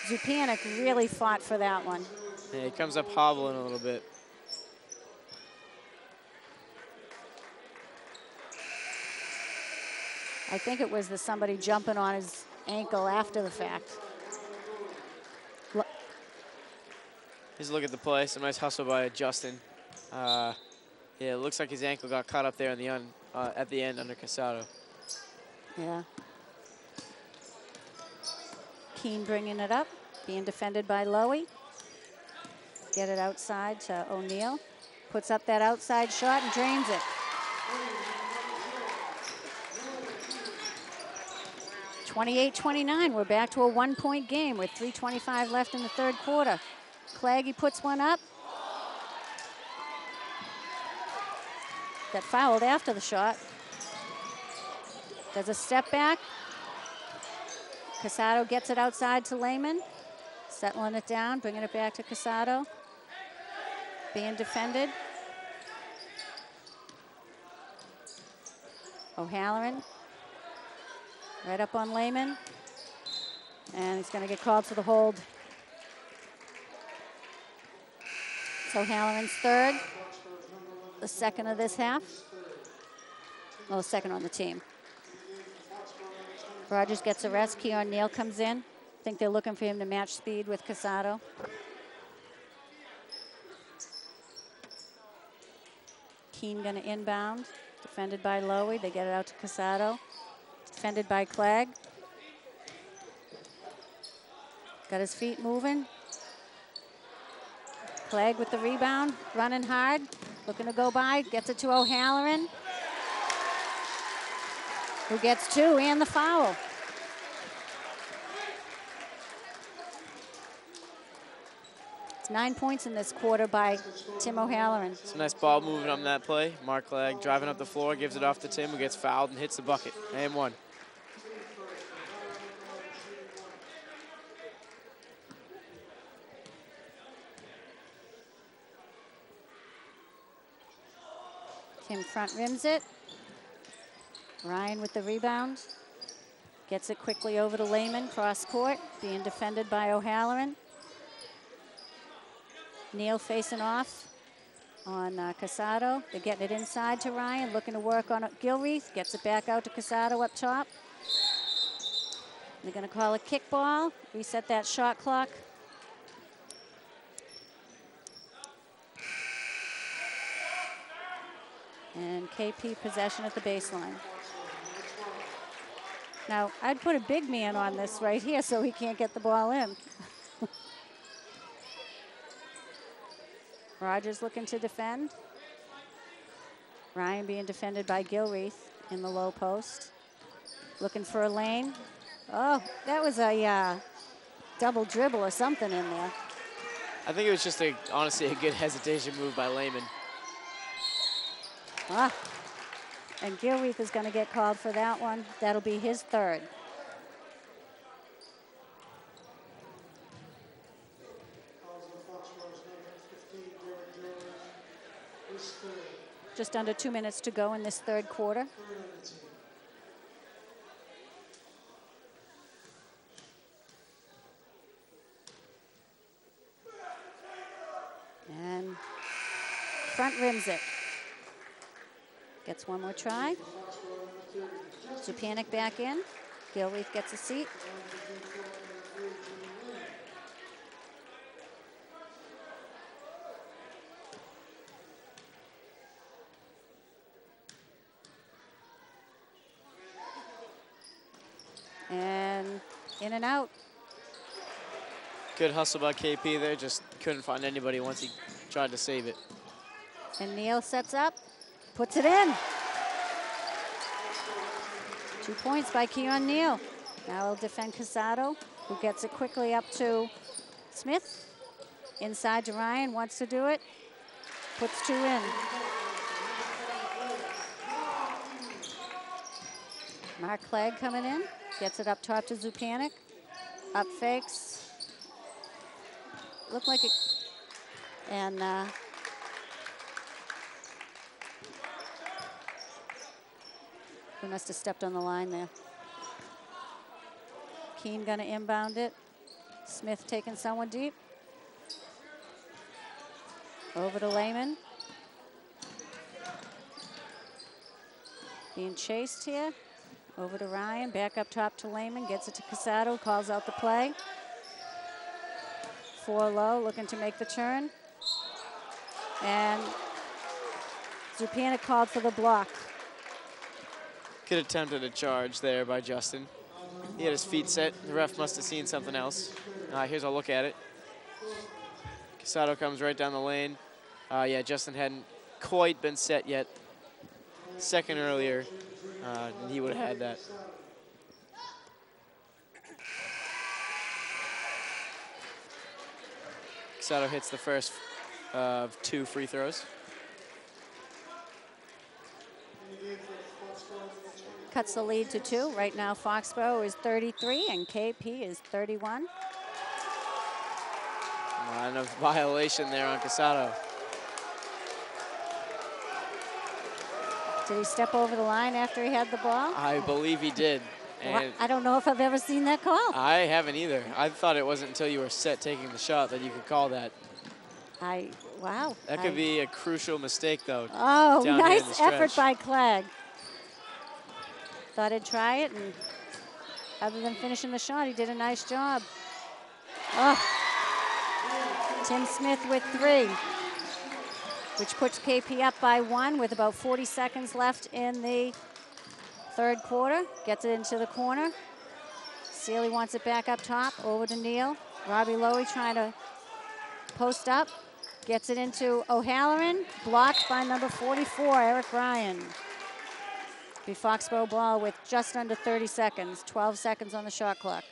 Speaker 1: Zupanik really fought for that one.
Speaker 4: Yeah, he comes up hobbling a little bit.
Speaker 1: I think it was somebody jumping on his ankle after the fact.
Speaker 4: Here's a look at the play. Some nice hustle by Justin. Yeah, it looks like his ankle got caught up there in the at the end under Casado.
Speaker 1: Yeah. Keene bringing it up, being defended by Lowy. Get it outside to O'Neal. Puts up that outside shot and drains it. 28-29, we're back to a 1-point game with 3:25 left in the third quarter. Claggy puts one up. Got fouled after the shot. Does a step back. Casado gets it outside to Lehman. Settling it down, bringing it back to Casado. Being defended. O'Halloran. Right up on Lehman. And he's going to get called for the hold. So O'Halloran's third. The second of this half. Well, second on the team. Rogers gets a rest. Keon Neal comes in. I think they're looking for him to match speed with Casado. Keene going to inbound. Defended by Lowy. They get it out to Casado. Defended by Clegg. Got his feet moving. Clegg with the rebound. Running hard. Looking to go by. Gets it to O'Halloran. Who gets two and the foul. It's 9 points in this quarter by Tim O'Halloran.
Speaker 4: It's a nice ball movement on that play. Mark Clegg driving up the floor, gives it off to Tim, who gets fouled and hits the bucket. And one.
Speaker 1: Tim front rims it. Ryan with the rebound. Gets it quickly over to Lehman, cross court, being defended by O'Halloran. Neal facing off on Casado. They're getting it inside to Ryan, looking to work on Gilreath. Gets it back out to Casado up top. They're going to call a kickball, reset that shot clock. And KP possession at the baseline. Now, I'd put a big man on this right here so he can't get the ball in. Rogers looking to defend. Ryan being defended by Gilreath in the low post. Looking for a lane. Oh, that was a double dribble or something in there.
Speaker 4: I think it was just, honestly, a good hesitation move by Lehman.
Speaker 1: Ah. And Gilreath is going to get called for that one. That'll be his third. Just under 2 minutes to go in this third quarter. And front rims it. Gets one more try. Zupanik back in. Gilreath gets a seat. And in and out.
Speaker 4: Good hustle by KP there. Just couldn't find anybody once he tried to save it.
Speaker 1: And Neal sets up. Puts it in. 2 points by Keon Neal. Now he'll defend Casado, who gets it quickly up to Smith. Inside to Ryan, wants to do it. Puts two in. Mark Clegg coming in. Gets it up top to Zupanik. Up fakes. Looked like it. And he must have stepped on the line there. Keene gonna inbound it. Smith taking someone deep. Over to Lehman. Being chased here. Over to Ryan, back up top to Lehman, gets it to Casado, calls out the play. 4 low, looking to make the turn. And Zupanik called for the block.
Speaker 4: Good attempted a charge there by Justin. He had his feet set. The ref must have seen something else. Here's a look at it. Casado comes right down the lane. Yeah, Justin hadn't quite been set yet. Second earlier, and he would have had that. Casado hits the first of 2 free throws.
Speaker 1: Cuts the lead to 2. Right now, Foxborough is 33 and KP is 31.
Speaker 4: And a violation there on Casado.
Speaker 1: Did he step over the line after he had the ball?
Speaker 4: I believe he did. And
Speaker 1: I don't know if I've ever seen that call.
Speaker 4: I haven't either. I thought it wasn't until you were set taking the shot that you could call that.
Speaker 1: Wow.
Speaker 4: That could be a crucial mistake, though.
Speaker 1: Oh,
Speaker 4: down here in the
Speaker 1: nice
Speaker 4: stretch.
Speaker 1: effort by Clegg. Thought I'd try it, and other than finishing the shot, he did a nice job. Oh. Tim Smith with 3, which puts KP up by 1 with about 40 seconds left in the 3rd quarter. Gets it into the corner. Sealy wants it back up top, over to Neal. Robbie Lowy trying to post up. Gets it into O'Halloran, blocked by number 44, Eric Ryan. Be Foxborough ball with just under 30 seconds, 12 seconds on the shot clock.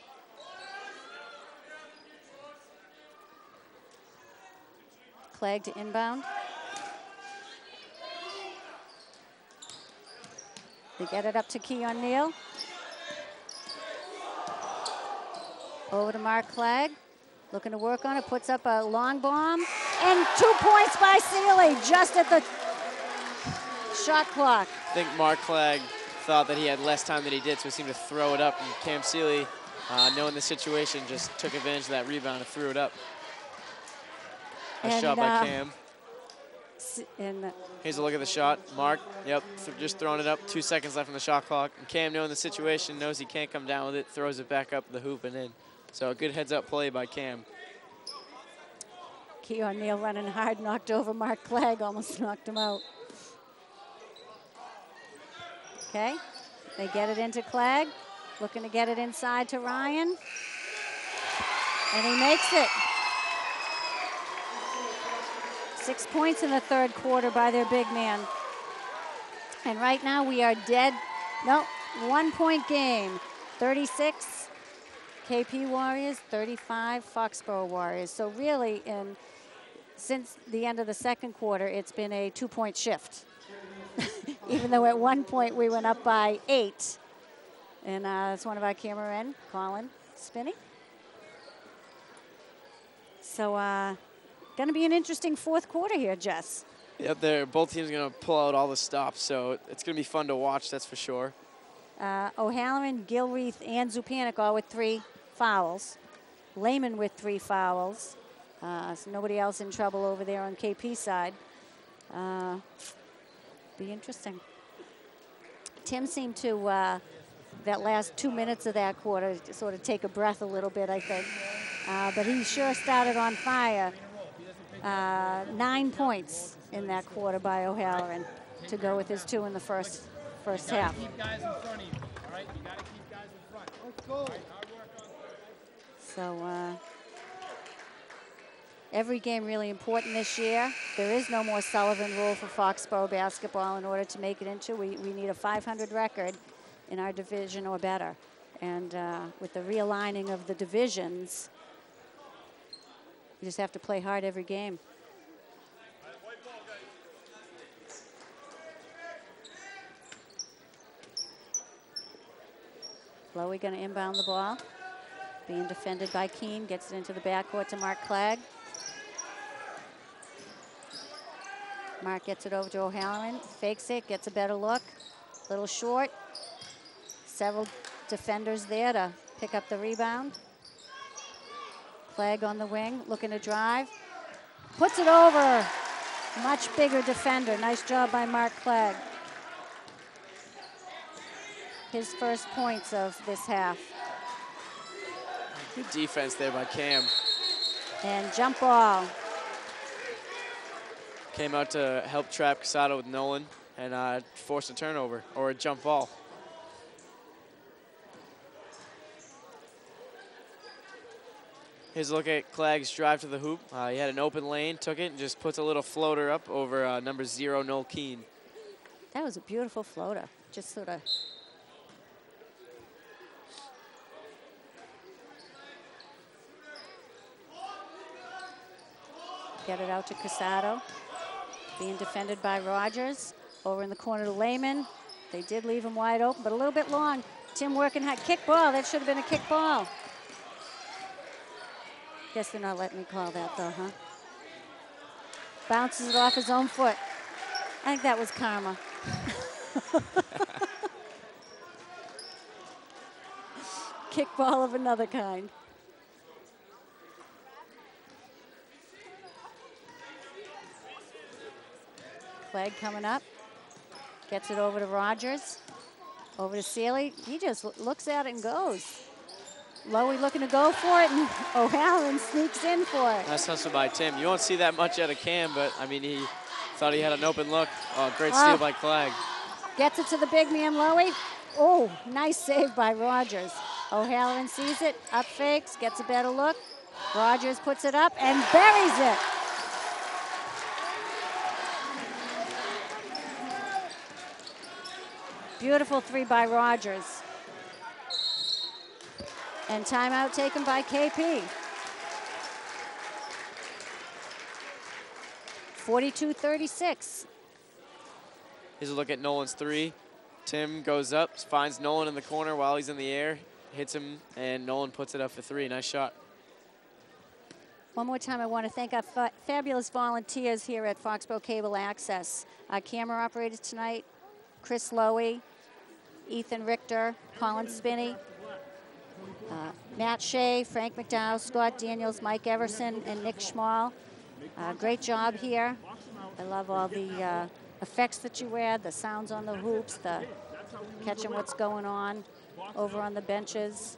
Speaker 1: Clegg to inbound. They get it up to Keon Neal. Over to Mark Clegg. Looking to work on it, puts up a long bomb. And 2 points by Sealy, just at the shot clock.
Speaker 4: I think Mark Clegg thought that he had less time than he did, so he seemed to throw it up. And Cam Sealy, knowing the situation, just took advantage of that rebound and threw it up. A shot by Cam. Here's a look at the shot. Mark, yep, just throwing it up. 2 seconds left on the shot clock. And Cam, knowing the situation, knows he can't come down with it, throws it back up the hoop and in. So a good heads-up play by Cam.
Speaker 1: Keon Neal running hard, knocked over Mark Clegg, almost knocked him out. Okay, they get it into Clegg, looking to get it inside to Ryan. And he makes it. 6 points in the 3rd quarter by their big man. And right now we are dead. No, 1 point game. 36 KP Warriors, 35 Foxborough Warriors. So really, since the end of the 2nd quarter, it's been a 2-point shift. Even though at one point we went up by 8. And that's one of our cameramen, Colin Spinney. So going to be an interesting 4th quarter here, Jess.
Speaker 4: Yep, both teams going to pull out all the stops, so it's going to be fun to watch, that's for sure.
Speaker 1: O'Halloran, Gilreath, and Zupanik all with 3 fouls. Lehman with 3 fouls. So nobody else in trouble over there on KP side. Be interesting. Tim seemed to, that last 2 minutes of that quarter, sort of take a breath a little bit, I think. But he sure started on fire. 9 points in that quarter by O'Halloran to go with his 2 in the first half.
Speaker 5: Keep guys in front of you, all right? You got to keep guys in front. Let's go. Hard work on
Speaker 1: So every game really important this year. There is no more Sullivan rule for Foxborough basketball. In order to make it into, we need a 500 record in our division or better. And with the realigning of the divisions, you just have to play hard every game. Lowy going to inbound the ball. Being defended by Keene, gets it into the backcourt to Mark Clegg. Mark gets it over to O'Halloran, fakes it, gets a better look. Little short. Several defenders there to pick up the rebound. Clegg on the wing, looking to drive. Puts it over. Much bigger defender. Nice job by Mark Clegg. His first points of this half.
Speaker 4: Good defense there by Cam.
Speaker 1: And jump ball.
Speaker 4: Came out to help trap Casado with Nolan and force a turnover or a jump ball. Here's a look at Clegg's drive to the hoop. He had an open lane, took it, and just puts a little floater up over number 0, Noel Keene.
Speaker 1: That was a beautiful floater. Just sort of. Get it out to Casado. Being defended by Rogers. Over in the corner to Lehman. They did leave him wide open, but a little bit long. Tim working hard. Kick ball. That should have been a kick ball. Guess they're not letting me call that, though, huh? Bounces it off his own foot. I think that was karma. Kick ball of another kind. Clegg coming up. Gets it over to Rogers. Over to Sealy. He just looks at it and goes. Lowy looking to go for it, and O'Halloran sneaks in for it.
Speaker 4: Nice hustle by Tim. You won't see that much out of Cam, but, I mean, he thought he had an open look. Oh, great steal by Clegg.
Speaker 1: Gets it to the big man, Lowy. Oh, nice save by Rogers. O'Halloran sees it, up fakes, gets a better look. Rogers puts it up and buries it. Beautiful three by Rogers. And timeout taken by KP. 42-36.
Speaker 4: Here's a look at Nolan's three. Tim goes up, finds Nolan in the corner while he's in the air, hits him, and Nolan puts it up for three. Nice shot.
Speaker 1: One more time, I want to thank our fabulous volunteers here at Foxborough Cable Access. Our camera operators tonight, Chris Lowy, Ethan Richter, Colin Spinney, Matt Shea, Frank McDowell, Scott Daniels, Mike Everson, and Nick Schmall. Great job here. I love all the effects that you add, the sounds on the hoops, the catching what's going on over on the benches.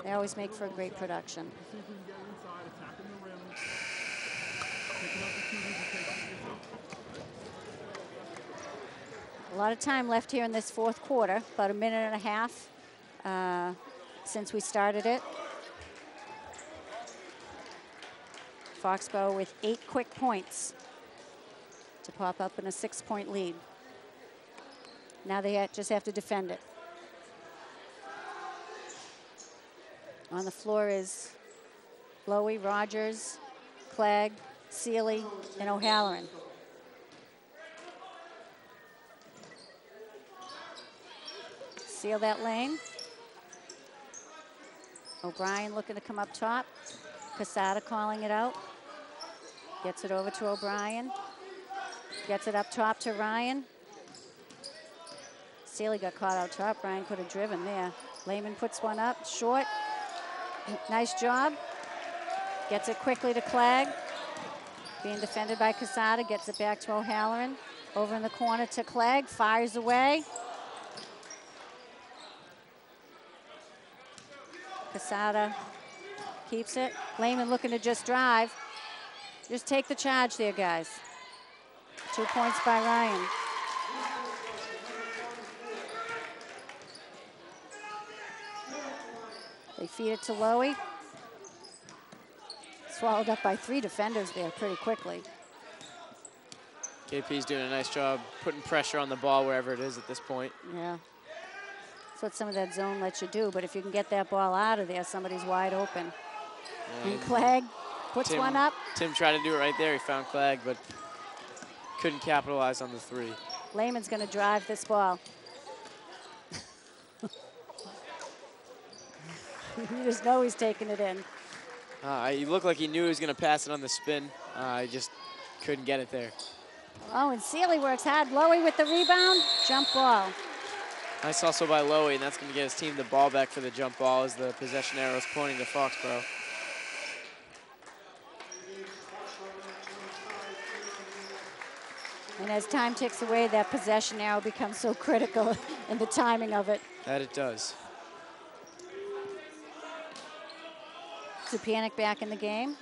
Speaker 1: They always make for a great production. A lot of time left here in this fourth quarter, about a minute and a half since we started it. Foxborough with 8 quick points to pop up in a 6-point lead. Now they just have to defend it. On the floor is Lowy, Rogers, Clegg, Sealy, and O'Halloran. Seal that lane. O'Brien looking to come up top. Casada calling it out. Gets it over to O'Brien. Gets it up top to Ryan. Sealy got caught out top. Ryan could have driven there. Lehman puts one up, short. Nice job. Gets it quickly to Clegg. Being defended by Casada. Gets it back to O'Halloran. Over in the corner to Clegg. Fires away. Casada keeps it. Lehman looking to just drive. Just take the charge there, guys. 2 points by Ryan. They feed it to Lowy. Swallowed up by 3 defenders there pretty quickly.
Speaker 4: KP's doing a nice job putting pressure on the ball wherever it is at this point.
Speaker 1: Yeah. That's what some of that zone lets you do, but if you can get that ball out of there, somebody's wide open. And Clegg puts one up.
Speaker 4: Tim tried to do it right there. He found Clegg, but couldn't capitalize on the 3.
Speaker 1: Lehman's going to drive this ball. You just know he's taking it in.
Speaker 4: He looked like he knew he was going to pass it on the spin. He just couldn't get it there.
Speaker 1: Oh, and Sealy works hard. Lowy with the rebound. Jump ball.
Speaker 4: Nice hustle by Lowy, and that's going to get his team the ball back for the jump ball as the possession arrow is pointing to Foxborough.
Speaker 1: And as time ticks away, that possession arrow becomes so critical in the timing of it.
Speaker 4: That it does.
Speaker 1: Zupanik back in the game.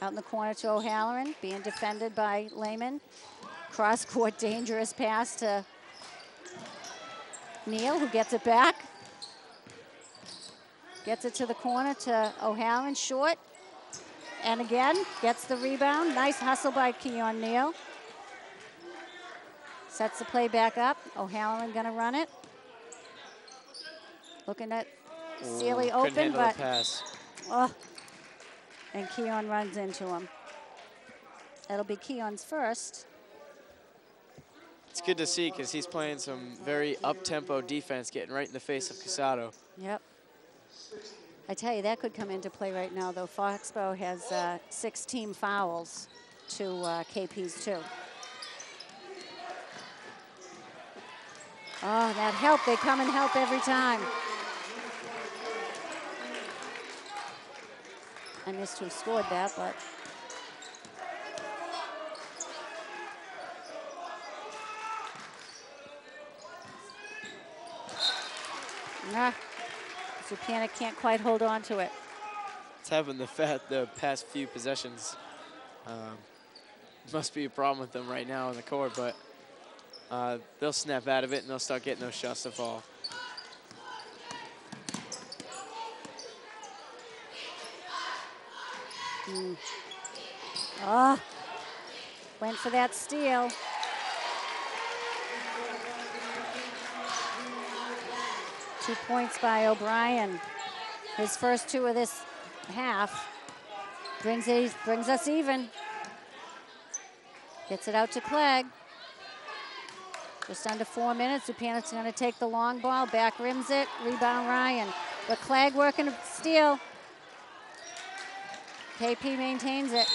Speaker 1: Out in the corner to O'Halloran, being defended by Lehman. Cross-court dangerous pass to Neal, who gets it back. Gets it to the corner to O'Halloran, short. And again, gets the rebound. Nice hustle by Keon Neal. Sets the play back up. O'Halloran gonna run it. Looking at Sealy
Speaker 4: Couldn't
Speaker 1: open,
Speaker 4: handle
Speaker 1: but
Speaker 4: the pass.
Speaker 1: oh, and Keon runs into him. That'll be Keon's first.
Speaker 4: It's good to see because he's playing some very up-tempo defense, getting right in the face of Casado.
Speaker 1: Yep. I tell you, that could come into play right now, though. Foxborough has 6 team fouls to KP's 2. Oh, that help. They come and help every time. I missed who scored that, but. Nah, Zupanik can't quite hold on to it.
Speaker 4: It's happened the past few possessions. Must be a problem with them right now on the court, but they'll snap out of it and they'll start getting those shots to fall.
Speaker 1: Oh, went for that steal. Two points by O'Brien. His first 2 of this half brings us even. Gets it out to Clegg. Just under 4 minutes. Zupanik's going to take the long ball, back rims it, rebound Ryan. But Clegg working to steal. KP maintains it.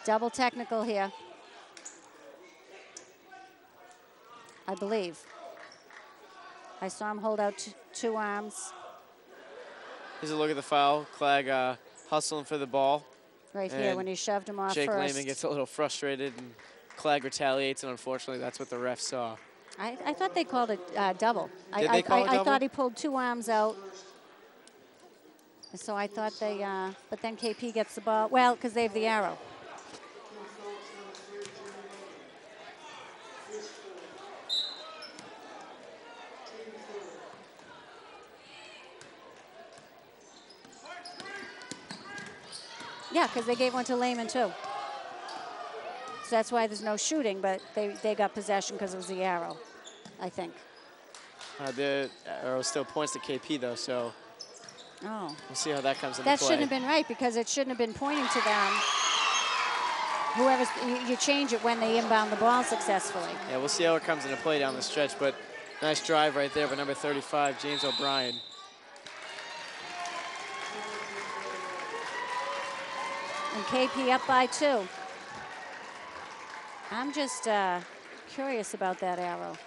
Speaker 1: Double technical here, I believe. I saw him hold out 2 arms.
Speaker 4: Here's a look at the foul. Clegg hustling for the ball.
Speaker 1: Right here when he shoved him off
Speaker 4: Jake
Speaker 1: first.
Speaker 4: Lehman gets a little frustrated and Clegg retaliates, and unfortunately that's what the ref saw.
Speaker 1: I thought they called it double.
Speaker 4: Did they call it double?
Speaker 1: I thought he pulled 2 arms out. So I thought they, but then KP gets the ball. Well, because they have the arrow. Yeah, because they gave one to Lehman too. So that's why there's no shooting, but they got possession because it was the arrow, I think.
Speaker 4: The arrow still points to KP though, so we'll see how that comes into play.
Speaker 1: That shouldn't have been right because it shouldn't have been pointing to them. Whoever's, you change it when they inbound the ball successfully.
Speaker 4: Yeah, we'll see how it comes into play down the stretch, but nice drive right there by number 35, James O'Brien.
Speaker 1: And KP up by 2. I'm just curious about that arrow,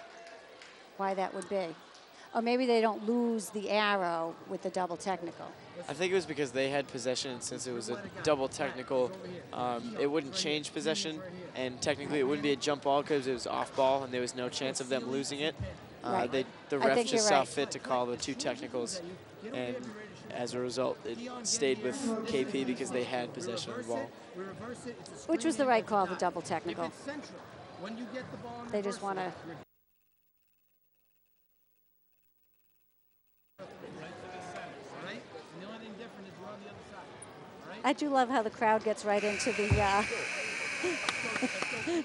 Speaker 1: why that would be. Or maybe they don't lose the arrow with the double technical.
Speaker 4: I think it was because they had possession, and since it was a double technical, it wouldn't change possession, and technically it wouldn't be a jump ball because it was off ball and there was no chance of them losing it.
Speaker 1: Right.
Speaker 4: The ref just saw fit to call the 2 technicals, and as a result, it stayed with KP because they had possession of the ball.
Speaker 1: Which was the right call, the double technical. They just want to. I do love how the crowd gets right into the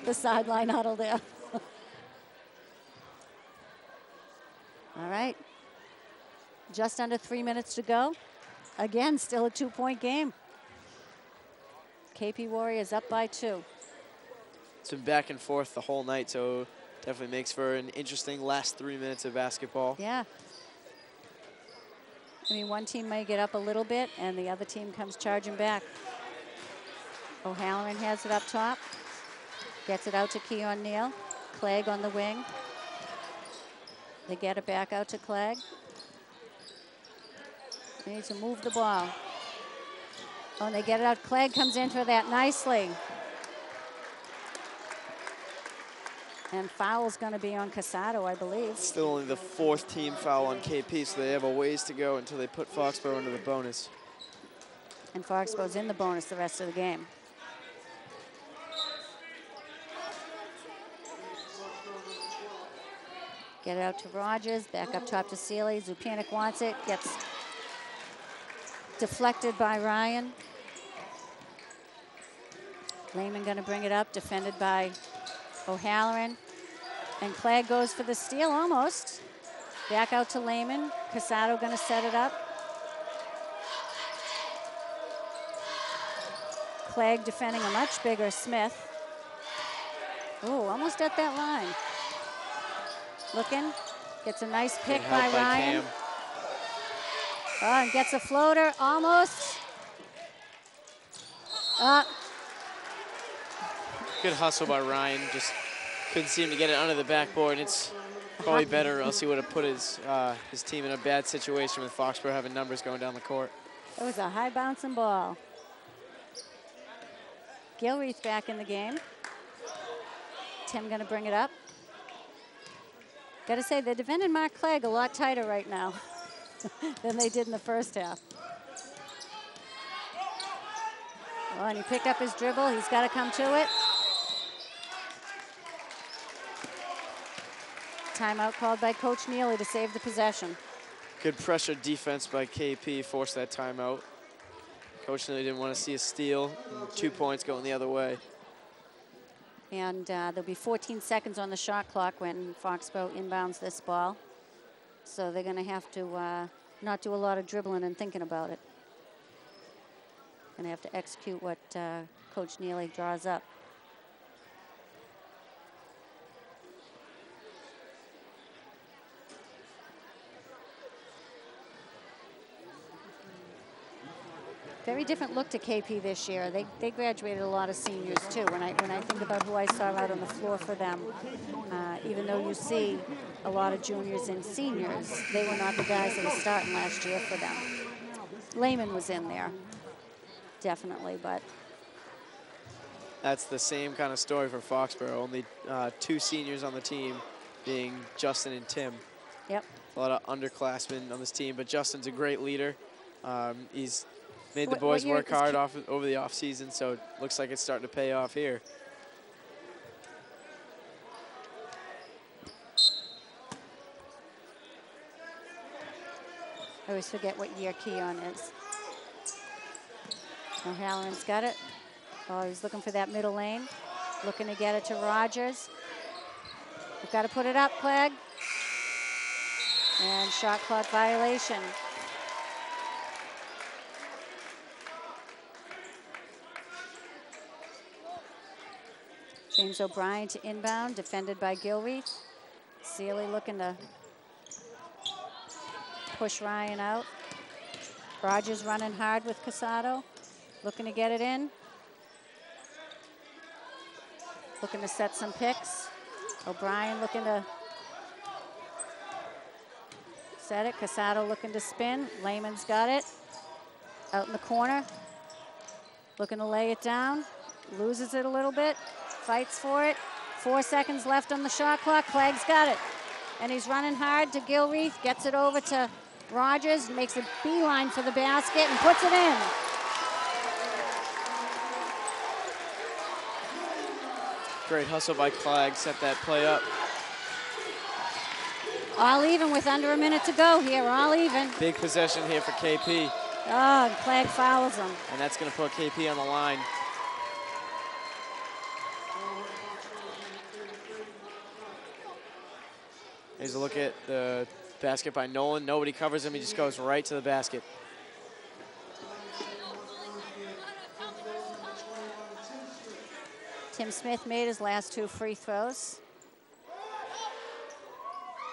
Speaker 1: the sideline huddle there. All right. Just under 3 minutes to go. Again, still a 2-point game. KP Warriors up by 2.
Speaker 4: It's been back and forth the whole night, so definitely makes for an interesting last 3 minutes of basketball.
Speaker 1: Yeah. I mean, one team may get up a little bit, and the other team comes charging back. O'Halloran has it up top. Gets it out to Keon Neal. Clegg on the wing. They get it back out to Clegg. They need to move the ball. Oh, and they get it out. Clegg comes in for that nicely. And foul's going to be on Casado, I believe.
Speaker 4: Still only the 4th team foul on KP, so they have a ways to go until they put Foxborough into the bonus.
Speaker 1: And Foxborough's in the bonus the rest of the game. Get it out to Rogers, back up top to Sealy. Zupanik wants it, gets deflected by Ryan. Lehman gonna bring it up, defended by O'Halloran. And Clegg goes for the steal almost. Back out to Lehman. Casado gonna set it up. Clegg defending a much bigger Smith. Oh, almost at that line. Looking, gets a nice pick by Ryan. Oh, and gets a floater, almost.
Speaker 4: Good hustle by Ryan, just couldn't seem to get it under the backboard. It's probably better, or else he would have put his team in a bad situation with Foxborough having numbers going down the court.
Speaker 1: It was a high bouncing ball. Gilreath back in the game. Tim gonna bring it up. Gotta say, they're defending Mark Clegg a lot tighter right now than they did in the first half. Oh, and he picked up his dribble. He's gotta come to it. Timeout called by Coach Neely to save the possession.
Speaker 4: Good pressure defense by KP, forced that timeout. Coach Neely didn't want to see a steal. 2 points going the other way.
Speaker 1: And there'll be 14 seconds on the shot clock when Foxborough inbounds this ball. So they're gonna have to not do a lot of dribbling and thinking about it. Gonna have to execute what Coach Neely draws up. Very different look to KP this year. They graduated a lot of seniors too. When I think about who I saw out on the floor for them, even though you see a lot of juniors and seniors, they were not the guys that were starting last year for them. Lehman was in there, definitely, but.
Speaker 4: That's the same kind of story for Foxborough. Only 2 seniors on the team, being Justin and Tim.
Speaker 1: Yep.
Speaker 4: A lot of underclassmen on this team, but Justin's a great leader. He's made the boys work hard over the offseason, so it looks like it's starting to pay off here.
Speaker 1: I always forget what year Keon is. O'Halloran's got it. Oh, he's looking for that middle lane. Looking to get it to Rogers. We've got to put it up, Clegg. And shot clock violation. James O'Brien to inbound, defended by Gilreath. Sealy looking to push Ryan out. Rogers running hard with Casado, looking to get it in. Looking to set some picks. O'Brien looking to set it. Casado looking to spin. Lehman's got it. Out in the corner. Looking to lay it down. Loses it a little bit. Fights for it. 4 seconds left on the shot clock. Clegg's got it. And he's running hard to Gilreath. Gets it over to Rogers. Makes a beeline for the basket and puts it in.
Speaker 4: Great hustle by Clegg. Set that play up.
Speaker 1: All even with under a minute to go here. All even.
Speaker 4: Big possession here for KP.
Speaker 1: Oh, and Clegg fouls him.
Speaker 4: And that's going to put KP on the line. Here's a look at the basket by Nolan. Nobody covers him. He just goes right to the basket.
Speaker 1: Tim Smith made his last 2 free throws.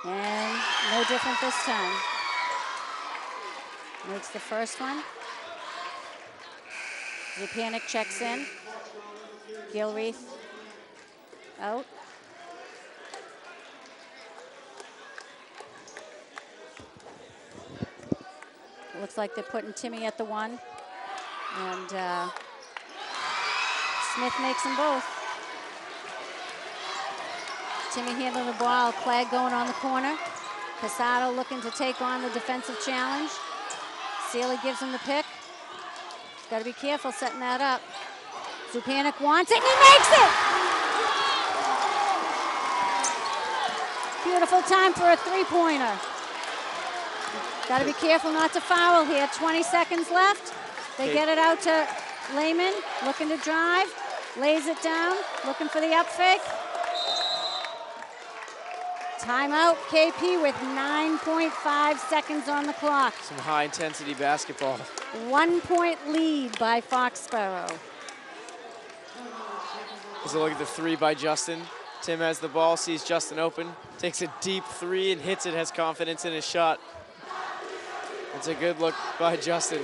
Speaker 1: And no different this time. Makes the first one. Zupanik checks in. Gilreath out. Looks like they're putting Timmy at the 1. And Smith makes them both. Timmy handling the ball, Clegg going on the corner. Casado looking to take on the defensive challenge. Sealy gives him the pick. Got to be careful setting that up. Zupanik wants it, and he makes it! Beautiful time for a three-pointer. Got to be careful not to foul here. 20 seconds left. They get it out to Lehman, looking to drive, lays it down, looking for the up fake. Timeout, KP with 9.5 seconds on the clock.
Speaker 4: Some high-intensity basketball.
Speaker 1: 1 point lead by Foxborough.
Speaker 4: As a look at the three by Justin. Tim has the ball, sees Justin open, takes a deep three and hits it, has confidence in his shot. It's a good look by Justin.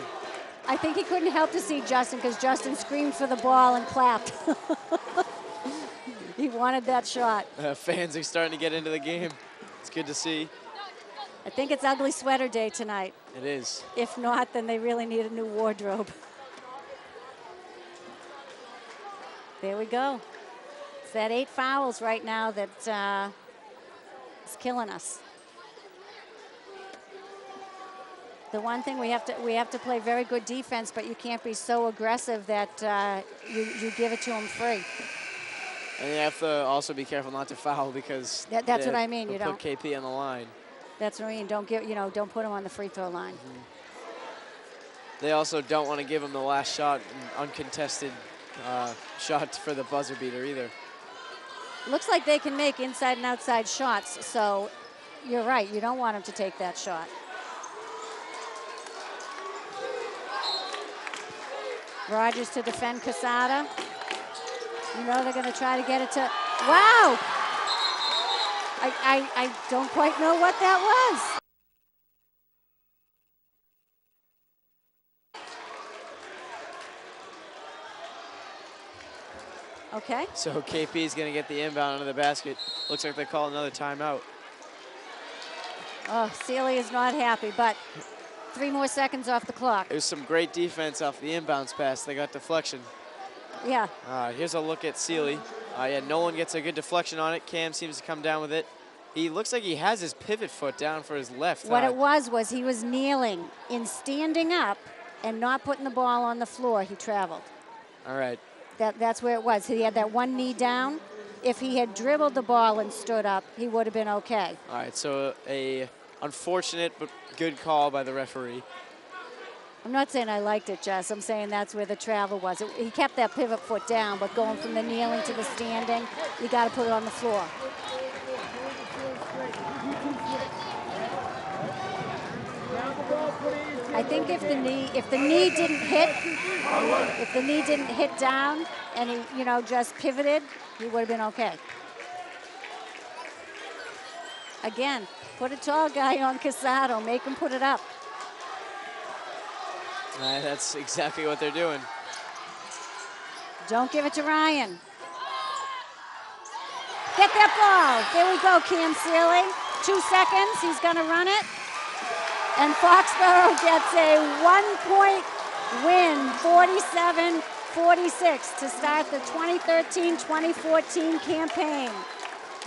Speaker 1: I think he couldn't help to see Justin because Justin screamed for the ball and clapped. He wanted that shot.
Speaker 4: Fans are starting to get into the game. It's good to see.
Speaker 1: I think it's ugly sweater day tonight.
Speaker 4: It is.
Speaker 1: If not, then they really need a new wardrobe. There we go. It's that 8 fouls right now that is killing us. The one thing we have to play very good defense, but you can't be so aggressive that you give it to them free.
Speaker 4: And you have to also be careful not to foul because
Speaker 1: that's what I mean. You
Speaker 4: put
Speaker 1: don't
Speaker 4: KP on the line.
Speaker 1: That's what I mean. Don't put him on the free throw line.
Speaker 4: They also don't want to give him the last shot, an uncontested shot for the buzzer beater either.
Speaker 1: Looks like they can make inside and outside shots, so you're right. You don't want him to take that shot. Rogers to defend Casada. You know they're going to try to get it to, wow! I don't quite know what that was. Okay.
Speaker 4: So KP is going to get the inbound under the basket. Looks like they call another timeout.
Speaker 1: Oh, Sealy is not happy, but 3 more seconds off the clock.
Speaker 4: It was some great defense off the inbounds pass. They got deflection.
Speaker 1: Yeah.
Speaker 4: Here's a look at Sealy. Yeah, Nolan gets a good deflection on it. Cam seems to come down with it. He looks like he has his pivot foot down for his left.
Speaker 1: What it was he was kneeling. In standing up and not putting the ball on the floor, he traveled.
Speaker 4: All right.
Speaker 1: That's where it was. He had that one knee down. If he had dribbled the ball and stood up, he would have been okay.
Speaker 4: All right, so a unfortunate but good call by the referee.
Speaker 1: I'm not saying I liked it, Jess. I'm saying that's where the travel was. He kept that pivot foot down, but going from the kneeling to the standing, you got to put it on the floor. I think if the knee didn't hit down and he, just pivoted, he would have been okay. Again, put a tall guy on Casado, make him put it up.
Speaker 4: That's exactly what they're doing.
Speaker 1: Don't give it to Ryan. Get that ball. There we go, Cam Sealy. 2 seconds, he's gonna run it. And Foxborough gets a 1-point win, 47-46 to start the 2013-2014 campaign.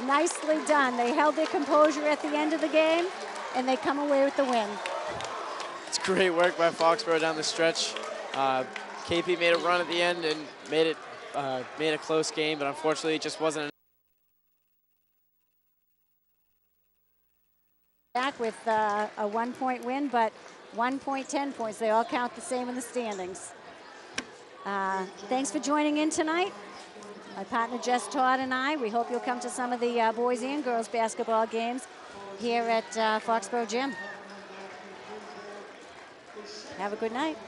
Speaker 1: Nicely done. They held their composure at the end of the game, and they come away with the win.
Speaker 4: It's great work by Foxborough down the stretch. KP made a run at the end and made a close game, but unfortunately it just wasn't enough.
Speaker 1: Back with a 1-point win, but 1 point, 10 points. They all count the same in the standings. Thanks for joining in tonight. My partner Jess Todd and I, we hope you'll come to some of the boys and girls basketball games here at Foxborough Gym. Have a good night.